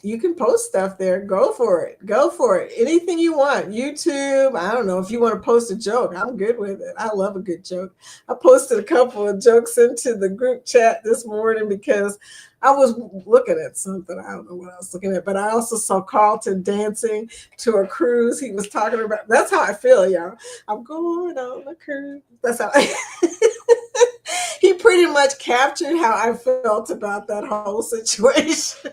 You can post stuff there. Go for it. Go for it. Anything you want. YouTube. I don't know if you want to post a joke. I'm good with it. I love a good joke. I posted a couple of jokes into the group chat this morning because I was looking at something. I don't know what I was looking at, but I also saw Carlton dancing to a cruise. He was talking about, that's how I feel, y'all. I'm going on a cruise. That's how he pretty much captured how I felt about that whole situation.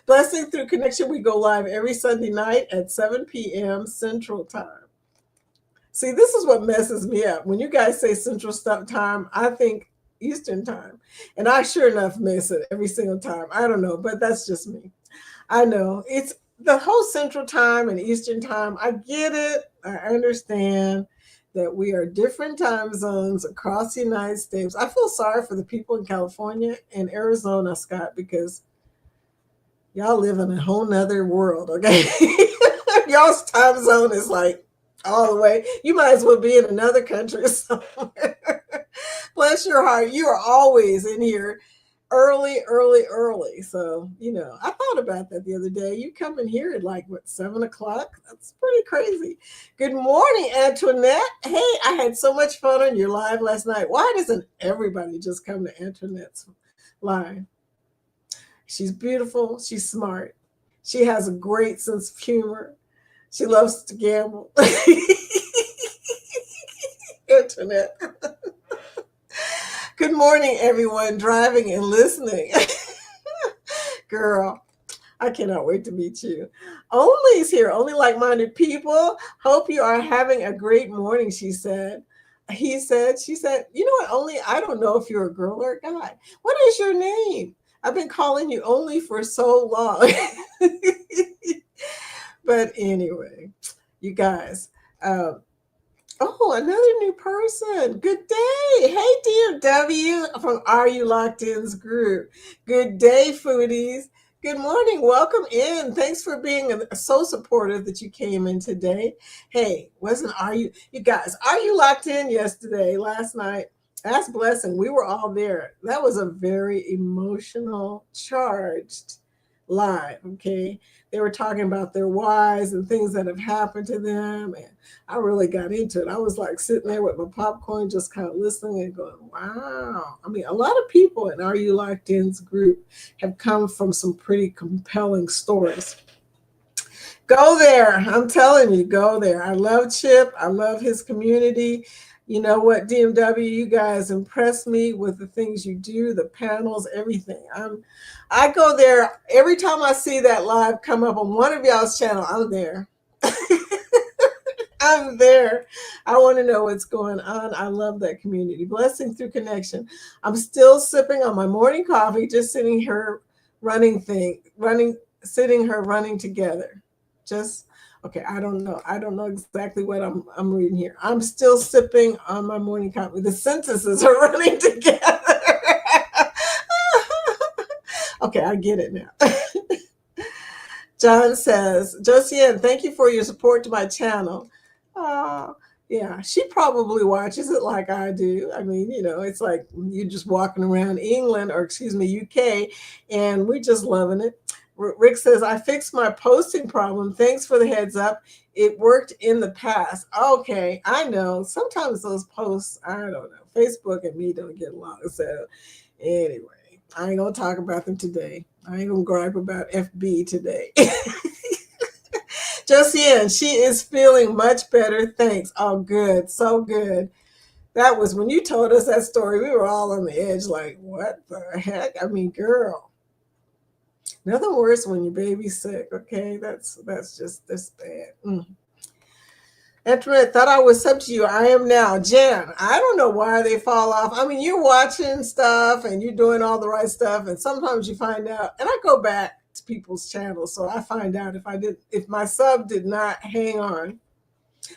Blessing Through Connection, we go live every Sunday night at 7 p.m. Central Time. See, this is what messes me up. When you guys say Central Time, I think Eastern time. And I sure enough miss it every single time. I don't know, but that's just me. I know it's the whole Central Time and Eastern Time. I get it. I understand that we are different time zones across the United States. I feel sorry for the people in California and Arizona, Scott, because y'all live in a whole nother world, okay? Y'all's time zone is like all the way. You might as well be in another country somewhere. Bless your heart. You are always in here early, early, early. So, I thought about that the other day. You come in here at like, what, 7 o'clock? That's pretty crazy. Good morning, Antoinette. Hey, I had so much fun on your live last night. Why doesn't everybody just come to Antoinette's live? She's beautiful. She's smart. She has a great sense of humor. She loves to gamble. Antoinette. Good morning, everyone driving and listening. Girl, I cannot wait to meet you. Only's here, only like-minded people. Hope you are having a great morning, she said. She said, you know what, Only, I don't know if you're a girl or a guy. What is your name? I've been calling you Only for so long. But anyway, you guys, oh, another new person. Good day. Hey, dear W from Are You Locked In's group. Good day, foodies. Good morning. Welcome in. Thanks for being so supportive that you came in today. Hey, you guys, Are You Locked In yesterday, last night? That's blessing. We were all there. That was a very emotional, charged live, okay? They were talking about their wives and things that have happened to them, and I really got into it. I was like sitting there with my popcorn, just kind of listening and going, wow. I mean, a lot of people in Are You Locked In's group have come from some pretty compelling stories. Go there. I'm telling you, go there. I love Chip. I love his community. You know what, DMW, you guys impress me with the things you do, the panels, everything. I go there every time I see that live come up on one of y'all's channel. I'm there. I'm there. I want to know what's going on. I love that community. Blessing through connection. I'm still sipping on my morning coffee, just sitting her running together. Just okay. I don't know. I don't know exactly what I'm reading here. I'm still sipping on my morning coffee. The sentences are running together. Okay, I get it now. John says, Josiane, thank you for your support to my channel. Yeah, she probably watches it like I do. I mean, it's like you're just walking around England, or UK, and we're just loving it. Rick says, I fixed my posting problem. Thanks for the heads up. It worked in the past. Okay, I know. Sometimes those posts, I don't know. Facebook and me don't get along. So anyway, I ain't going to talk about them today. I ain't going to gripe about FB today. Josiane, she is feeling much better. Thanks. Oh, good. So good. That was when you told us that story. We were all on the edge like, what the heck? I mean, girl. Nothing worse when your baby's sick, okay? That's just this bad. Antoinette, thought I was sub to you. I am now. Jan, I don't know why they fall off. I mean, you're watching stuff and you're doing all the right stuff, and sometimes you find out, and I go back to people's channels, so I find out if my sub did not hang on.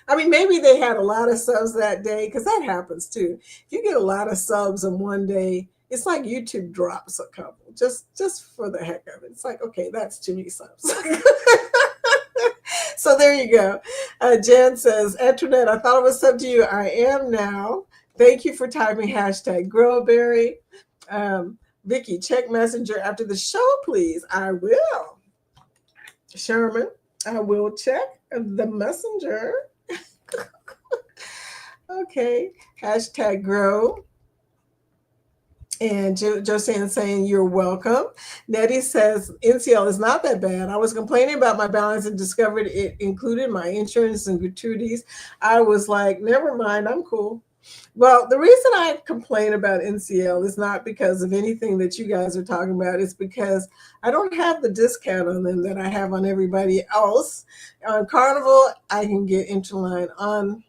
I mean, maybe they had a lot of subs that day, because that happens too. If you get a lot of subs in one day, it's like YouTube drops a couple, just for the heck of it. It's like, okay, that's too many subs. So there you go. Jan says, Antoinette, I thought I was sub to you. I am now. Thank you for typing hashtag Growberry. Vicky, check Messenger after the show, please. I will. Sherman, I will check the Messenger. Okay. Hashtag Grow. And Josiane saying, you're welcome. Nettie says, NCL is not that bad. I was complaining about my balance and discovered it included my insurance and gratuities. I was like, never mind, I'm cool. Well, the reason I complain about NCL is not because of anything that you guys are talking about. It's because I don't have the discount on them that I have on everybody else. On Carnival, I can get Interline. On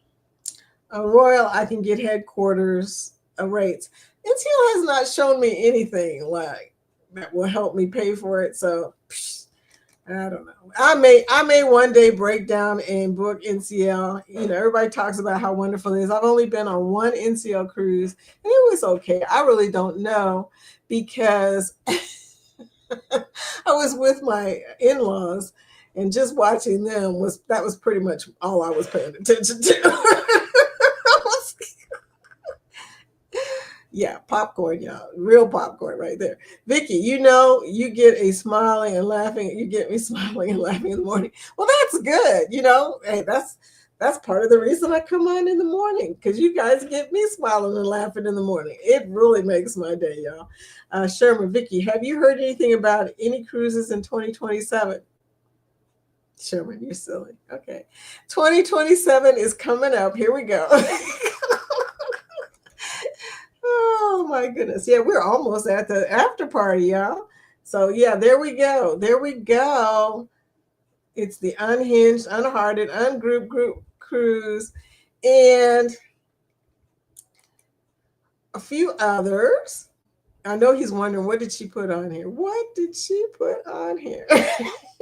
Royal, I can get headquarters rates. NCL has not shown me anything like that will help me pay for it. So I don't know. I may one day break down and book NCL. Everybody talks about how wonderful it is. I've only been on one NCL cruise, and it was okay. I really don't know because I was with my in-laws, and just watching them was pretty much all I was paying attention to. Yeah, popcorn, y'all. Real popcorn right there. Vicky, you get a smiling and laughing. You get me smiling and laughing in the morning. Well, that's good. Hey, that's part of the reason I come on in the morning, because you guys get me smiling and laughing in the morning. It really makes my day, y'all. Sherman, Vicky, have you heard anything about any cruises in 2027? Sherman, you're silly. Okay. 2027 is coming up. Here we go. Oh my goodness. Yeah, we're almost at the after party, y'all. So yeah, there we go. There we go. It's the Unhinged, Unhearted, Ungroup Group Cruise, and a few others. I know he's wondering, what did she put on here? What did she put on here?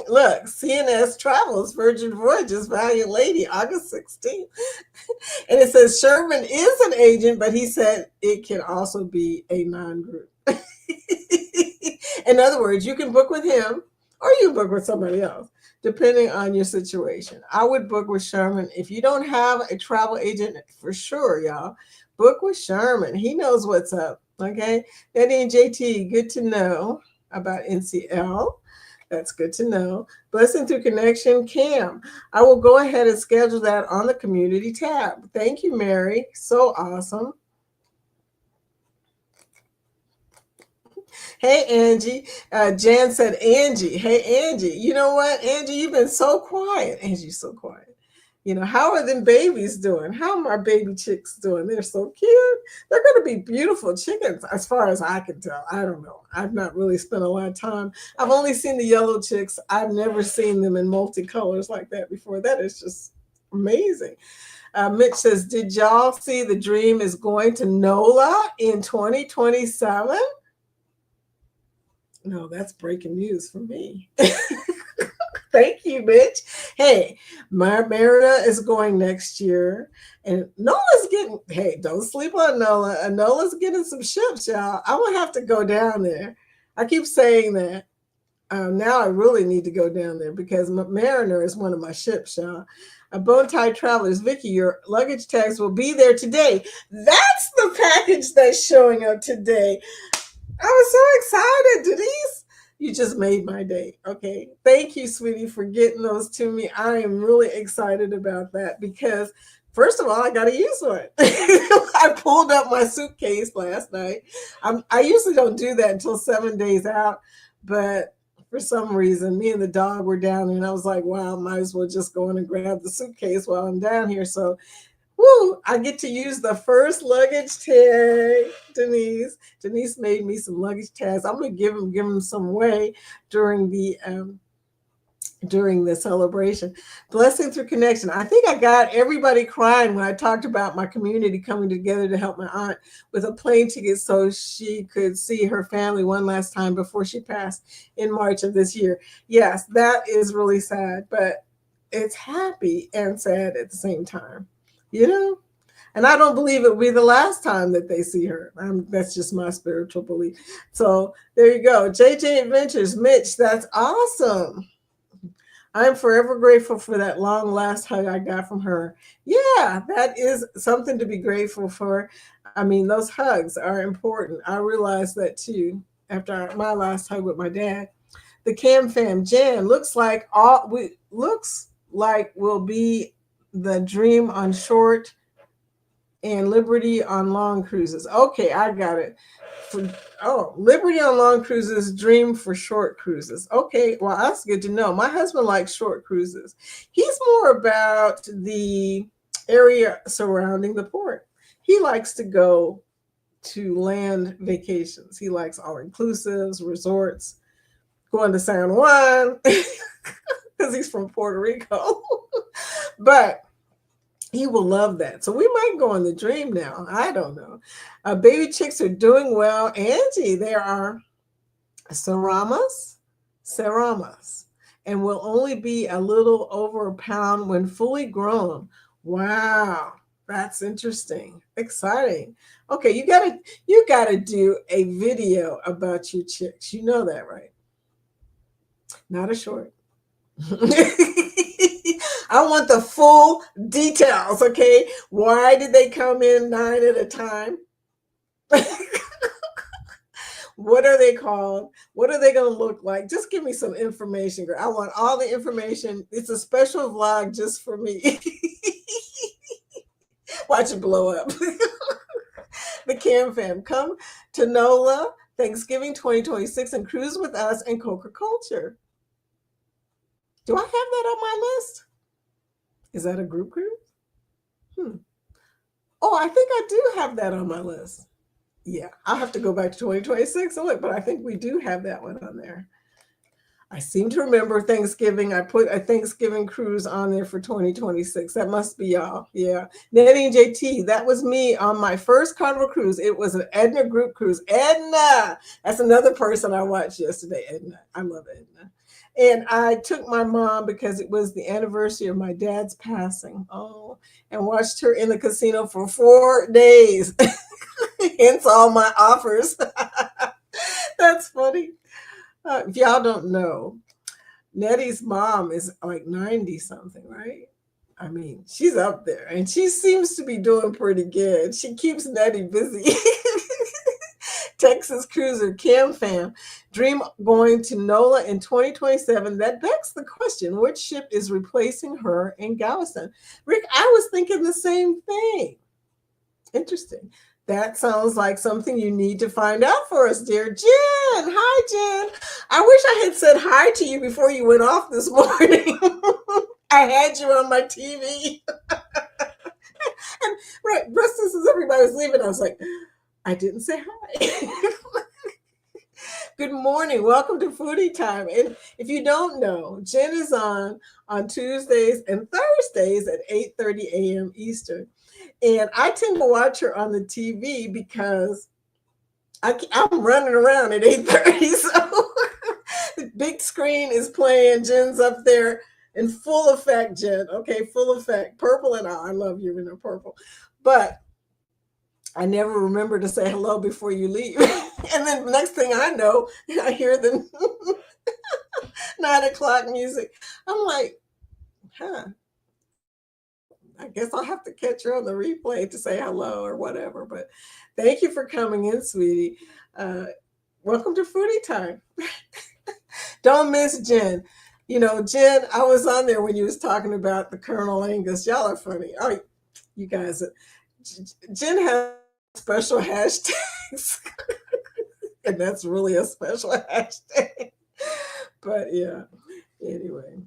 Look, CNS Travels, Virgin Voyages, Valiant Lady, August 16th. And it says Sherman is an agent, but he said it can also be a non-group. In other words, you can book with him or you book with somebody else, depending on your situation. I would book with Sherman. If you don't have a travel agent, for sure, y'all, book with Sherman. He knows what's up. Okay. Daddy and JT, good to know about NCL. That's good to know. Blessing Through Connection, Cam. I will go ahead and schedule that on the community tab. Thank you, Mary. So awesome. Hey, Angie. Jan said, Angie. Hey, Angie. You know what, Angie? You've been so quiet. Angie's so quiet. How are them babies doing? How are my baby chicks doing? They're so cute. They're going to be beautiful chickens, as far as I can tell. I don't know. I've not really spent a lot of time. I've only seen the yellow chicks. I've never seen them in multicolors like that before. That is just amazing. Mitch says, did y'all see the Dream is going to NOLA in 2027? No, that's breaking news for me. Thank you, Mitch. Hey, my Merida is going next year, and Nola's getting, hey, don't sleep on Nola. Nola's getting some ships, y'all. I'm going to have to go down there. I keep saying that. Now I really need to go down there because Mariner is one of my ships, y'all. Bone Tie Travelers, Vicky, your luggage tags will be there today. That's the package that's showing up today. I was so excited, Denise. You just made my day. Okay. Thank you, sweetie, for getting those to me. I am really excited about that because, first of all, I got to use one. I pulled up my suitcase last night. I usually don't do that until 7 days out, but for some reason, me and the dog were down there, and I was like, wow, I might as well just go in and grab the suitcase while I'm down here. So I get to use the first luggage tag, Denise. Denise made me some luggage tags. I'm going to give them some away during the celebration. Blessing Through Connection. I think I got everybody crying when I talked about my community coming together to help my aunt with a plane ticket so she could see her family one last time before she passed in March of this year. Yes, that is really sad, but it's happy and sad at the same time. And I don't believe it will be the last time that they see her. That's just my spiritual belief. So there you go. JJ Adventures, Mitch, that's awesome. I'm forever grateful for that long last hug I got from her. Yeah, that is something to be grateful for. I mean, those hugs are important. I realized that too after my last hug with my dad. The Cam Fam, Jan, looks like will be the Dream on short and Liberty on long cruises. Okay, I got it. Liberty on long cruises, Dream for short cruises. Okay, well, that's good to know. My husband likes short cruises. He's more about the area surrounding the port. He likes to go to land vacations. He likes all-inclusives, resorts, going to San Juan because he's from Puerto Rico. But He will love that. So we might go on the dream now. I don't know. Baby chicks are doing well. Angie, there are Seramas, and will only be a little over a pound when fully grown. Wow, that's interesting, exciting. Okay, you gotta do a video about your chicks. You know that, right? Not a short. I want the full details, okay? Why did they come in 9 at a time? What are they called? What are they going to look like? Just give me some information, girl. I want all the information. It's a special vlog just for me. Watch it blow up. The Cam Fam, come to NOLA Thanksgiving 2026 and cruise with us in Coca Culture. Do I have that on my list? Is that a group cruise? Oh, I think I do have that on my list. Yeah, I'll have to go back to 2026 and look, but I think we do have that one on there. I seem to remember Thanksgiving. I put a Thanksgiving cruise on there for 2026. That must be y'all. Yeah. Nettie and JT, that was me on my first Carnival cruise. It was an Edna group cruise. Edna! That's another person I watched yesterday, Edna. I love Edna. And I took my mom because it was the anniversary of my dad's passing. Oh, and watched her in the casino for 4 days. Hence all my offers. That's funny. If y'all don't know, Nettie's mom is like 90 something, right? I mean, she's up there and she seems to be doing pretty good. She keeps Nettie busy. Texas cruiser Cam Fam, dream going to NOLA in 2027. That begs the question, which ship is replacing her in Galveston? Rick, I was thinking the same thing. Interesting. That sounds like something you need to find out for us, dear Jen. Hi, Jen. I wish I had said hi to you before you went off this morning. I had you on my TV. And right, just as everybody was leaving, I was like, I didn't say hi. Good morning. Welcome to Foodie Time. And if you don't know, Jen is on Tuesdays and Thursdays at 8:30 a.m. Eastern. And I tend to watch her on the TV because I'm running around at 8:30. So the big screen is playing. Jen's up there in full effect, Jen. Okay, full effect. Purple and all. I love you in the purple. But I never remember to say hello before you leave. And then the next thing I know, I hear the 9 o'clock music. I'm like, I guess I'll have to catch her on the replay to say hello or whatever. But thank you for coming in, sweetie. Welcome to Foodie Time. Don't miss Jen. You know, Jen, I was on there when you was talking about the Colonel Angus. Y'all are funny. Oh, you guys. Jen has special hashtags. And that's really a special hashtag. But yeah, anyway,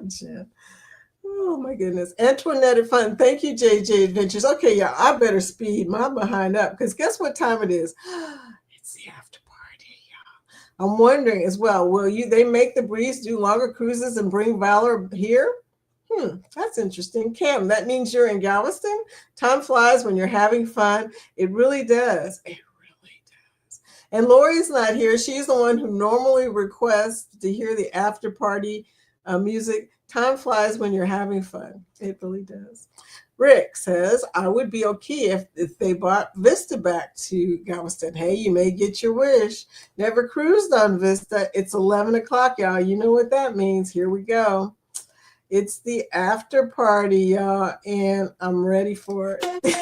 Jen. Oh my goodness. Antoinette Fun. Thank you, JJ Adventures. Okay, yeah, I better speed my behind up because guess what time it is? It's the after party, y'all. I'm wondering as well, they make the Breeze do longer cruises and bring Valor here? That's interesting. Cam, that means you're in Galveston? Time flies when you're having fun. It really does. It really does. And Lori's not here. She's the one who normally requests to hear the after party music. Time flies when you're having fun. It really does. Rick says, I would be okay if they brought Vista back to Galveston. Hey, you may get your wish. Never cruised on Vista. It's 11 o'clock, y'all. You know what that means. Here we go. It's the after party, y'all, and I'm ready for it.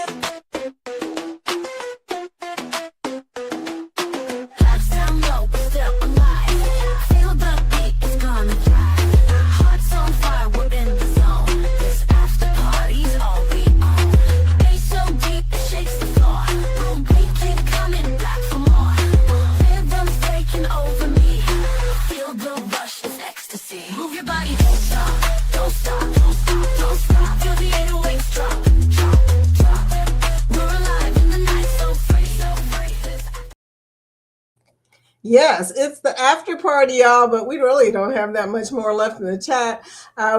Yes, it's the after party, y'all, but we really don't have that much more left in the chat.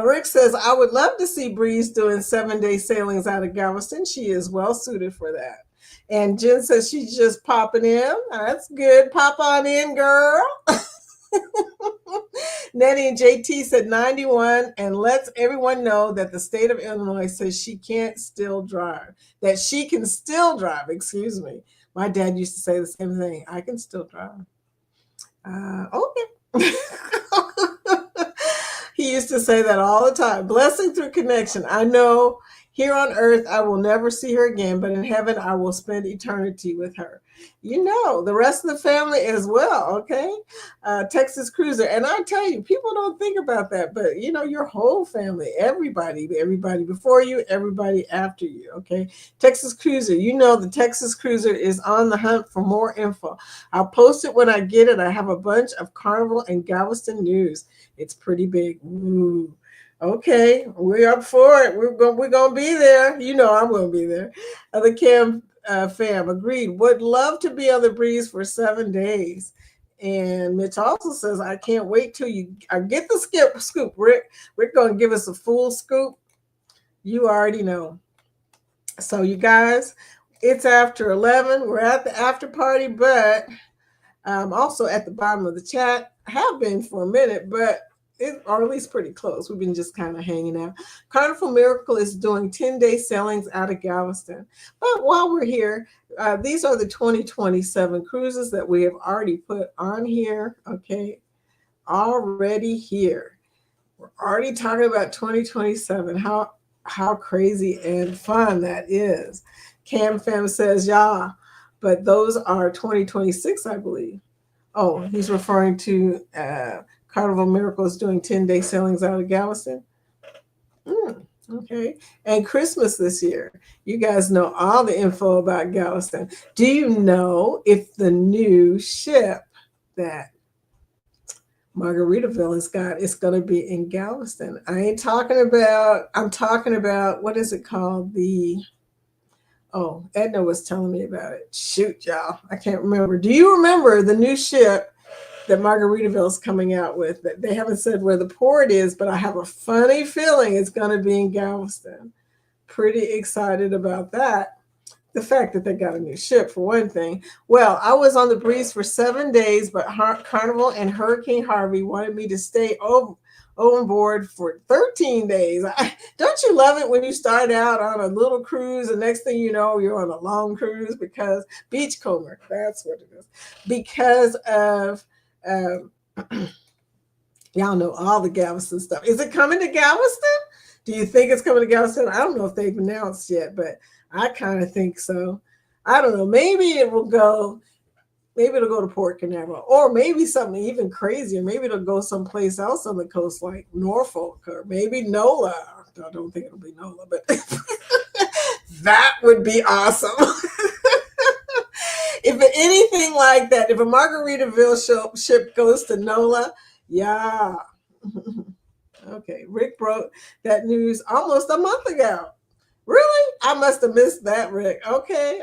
Rick says, I would love to see Breeze doing 7-day sailings out of Galveston. She is well suited for that. And Jen says she's just popping in. That's good. Pop on in, girl. Nettie and JT said 91 and lets everyone know that the state of Illinois says she can't still drive. That she can still drive, excuse me. My dad used to say the same thing. I can still drive. Okay. He used to say that all the time. Blessing through connection. I know here on earth I will never see her again, but in heaven I will spend eternity with her. You know, the rest of the family as well, okay? Texas Cruiser. And I tell you, people don't think about that, but you know, your whole family, everybody before you, everybody after you, okay? Texas Cruiser, you know the Texas Cruiser is on the hunt for more info. I'll post it when I get it. I have a bunch of Carnival and Galveston news. It's pretty big. Ooh. Okay, we're up for it. We're gonna be there. You know I'm gonna be there. The Cam fam agreed. Would love to be on the Breeze for 7 days. And Mitch also says, I can't wait till I get the scoop. Rick gonna give us a full scoop. You already know. So you guys, it's after 11. We're at the after party, but also at the bottom of the chat. I have been for a minute, but or at least pretty close. We've been just kind of hanging out. Carnival Miracle is doing 10-day sailings out of Galveston. But while we're here, these are the 2027 cruises that we have already put on here. Okay, already here. We're already talking about 2027. How crazy and fun that is. Cam Fam says, yeah, but those are 2026, I believe. Oh, he's referring to Carnival Miracles doing 10-day sailings out of Galveston. Okay. And Christmas this year. You guys know all the info about Galveston. Do you know if the new ship that Margaritaville has got is going to be in Galveston? I'm talking about, what is it called? Edna was telling me about it. Shoot, y'all. I can't remember. Do you remember the new ship that Margaritaville is coming out with? That they haven't said where the port is, but I have a funny feeling it's going to be in Galveston. Pretty excited about that. The fact that they got a new ship, for one thing. Well, I was on the Breeze for 7 days, but Carnival and Hurricane Harvey wanted me to stay on board for 13 days. Don't you love it when you start out on a little cruise and next thing you know, you're on a long cruise? Because Beachcomber, that's what it is. Because of y'all know all the Galveston stuff. Is it coming to Galveston? Do you think it's coming to Galveston? I don't know if they've announced yet, but I kind of think so. I don't know. Maybe it'll go to Port Canaveral, or maybe something even crazier. Maybe it'll go someplace else on the coast, like Norfolk, or maybe NOLA. I don't think it'll be NOLA, but that would be awesome. If anything like that, if a Margaritaville ship goes to NOLA, yeah. Okay, Rick broke that news almost a month ago. Really? I must have missed that, Rick. Okay.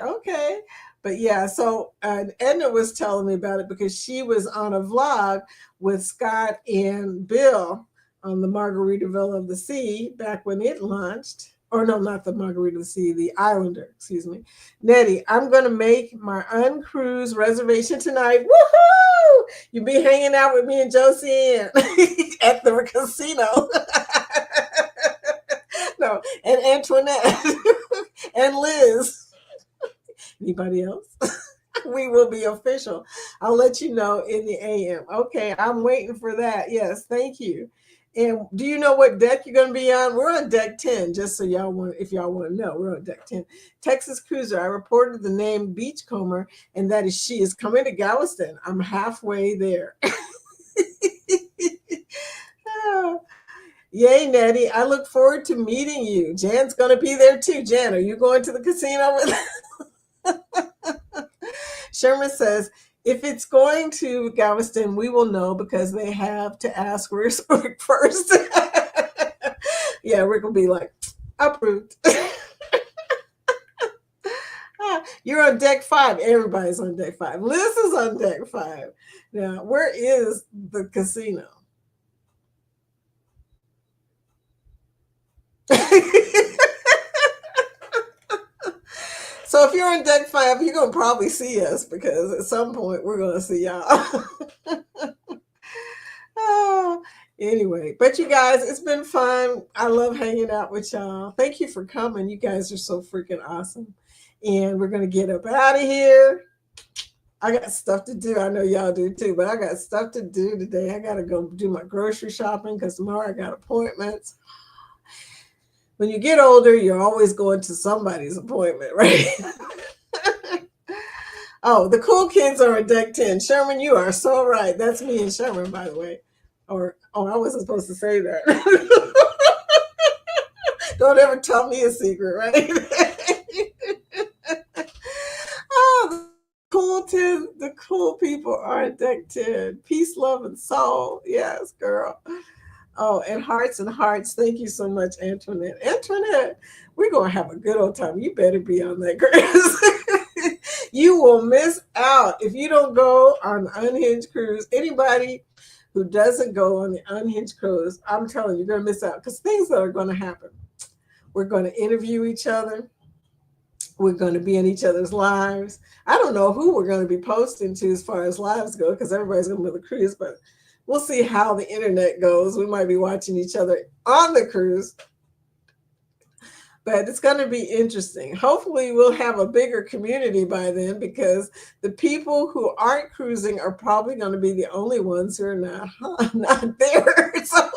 But yeah, so Edna was telling me about it because she was on a vlog with Scott and Bill on the Margaritaville of the Sea back when it launched. Or no, not the Margarita of the Sea, the Islander, excuse me. Nettie, I'm going to make my uncruise reservation tonight. Woohoo! You'll be hanging out with me and Josie at the casino. No, and Antoinette and Liz. Anybody else? We will be official. I'll let you know in the AM. Okay, I'm waiting for that. Yes, thank you. And do you know what deck you're going to be on? We're on deck 10, just so if y'all want to know. We're on deck 10. Texas Cruiser. I reported the name Beachcomber, and that is she is coming to Galveston. I'm halfway there. Oh. Yay, Nettie. I look forward to meeting you. Jan's going to be there too. Jan, are you going to the casino with Sherman says, if it's going to Galveston, we will know because they have to ask Rick first. Yeah, Rick will be like, approved. You're on deck 5. Everybody's on deck 5. Liz is on deck 5. Now, where is the casino? So if you're on deck 5, you're going to probably see us because at some point we're going to see y'all. Oh, anyway, but you guys, it's been fun. I love hanging out with y'all. Thank you for coming. You guys are so freaking awesome. And we're going to get up out of here. I got stuff to do. I know y'all do too, but I got stuff to do today. I got to go do my grocery shopping because tomorrow I got appointments. When you get older, you're always going to somebody's appointment, right? Oh, the cool kids are on deck 10. Sherman, you are so right. That's me and Sherman, by the way. Or, oh, I wasn't supposed to say that. Don't ever tell me a secret, right? Oh, the cool people are on deck 10. Peace, love, and soul. Yes, girl. Oh, and hearts and hearts. Thank you so much, Antoinette. Antoinette, we're going to have a good old time. You better be on that cruise. You will miss out if you don't go on the Unhinged cruise. Anybody who doesn't go on the Unhinged cruise, I'm telling you, you're going to miss out because things that are going to happen. We're going to interview each other. We're going to be in each other's lives. I don't know who we're going to be posting to as far as lives go because everybody's going to be on the cruise, but we'll see how the internet goes. We might be watching each other on the cruise. But it's going to be interesting. Hopefully, we'll have a bigger community by then because the people who aren't cruising are probably going to be the only ones who are not there. So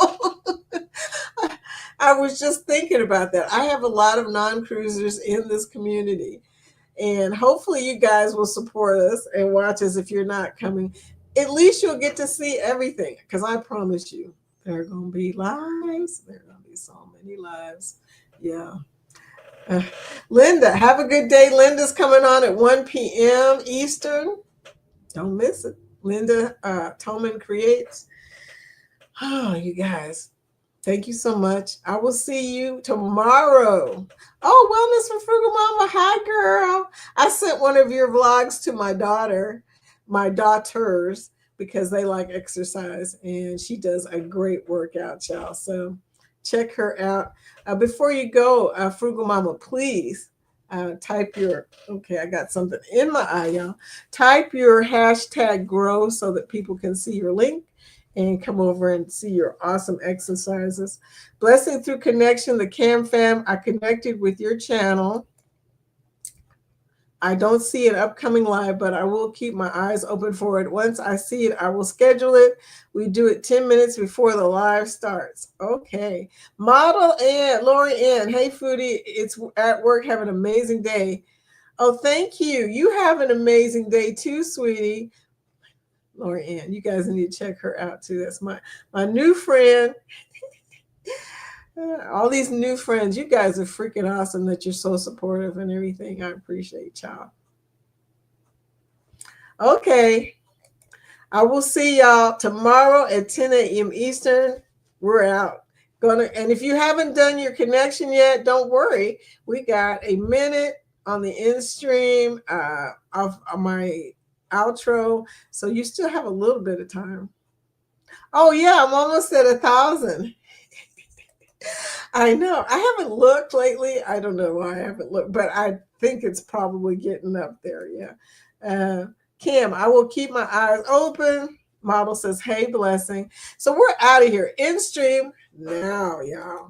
I was just thinking about that. I have a lot of non-cruisers in this community. And hopefully, you guys will support us and watch us if you're not coming. At least you'll get to see everything because I promise you, there are going to be lives. There are going to be so many lives. Yeah. Linda, have a good day. Linda's coming on at 1 p.m. Eastern. Don't miss it. Linda Toman Creates. Oh, you guys, thank you so much. I will see you tomorrow. Oh, Wellness for Frugal Mama. Hi, girl. I sent one of your vlogs to my daughters, because they like exercise, and she does a great workout, y'all. So check her out. Before you go, Frugal Mama, please type your, okay, I got something in my eye, y'all. Type your hashtag grow so that people can see your link and come over and see your awesome exercises. Blessing through connection, the Cam Fam, I connected with your channel. I don't see an upcoming live, but I will keep my eyes open for it. Once I see it, I will schedule it. We do it 10 minutes before the live starts. Okay. Model Ann, Lori Ann. Hey, Foodie. It's at work. Have an amazing day. Oh, thank you. You have an amazing day too, sweetie. Lori Ann, you guys need to check her out too. That's my new friend. All these new friends, you guys are freaking awesome that you're so supportive and everything. I appreciate y'all. Okay. I will see y'all tomorrow at 10 a.m. Eastern. We're out. And if you haven't done your connection yet, don't worry. We got a minute on the end stream of my outro. So you still have a little bit of time. Oh, yeah. I'm almost at 1,000. I know. I haven't looked lately. I don't know why I haven't looked, but I think it's probably getting up there. Yeah. Kim, I will keep my eyes open. Model says, hey, blessing. So we're out of here. In stream now, y'all.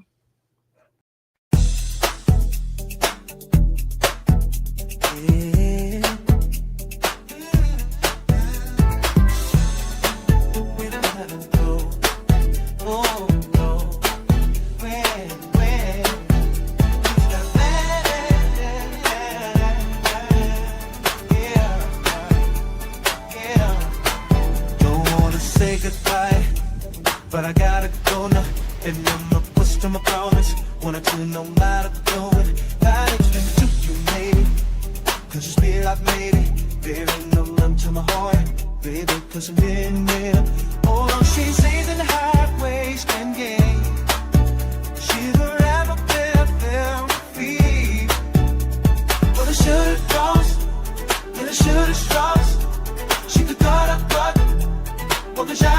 But I gotta go now, and I'm not push to my promise. Wanna do no matter going. Gotta explain to you, maybe, cause you feel like maybe there ain't no love to my heart, baby, cause I'm in there. Although she says in highways can gain, she's forever there for me. But I should've crossed porque já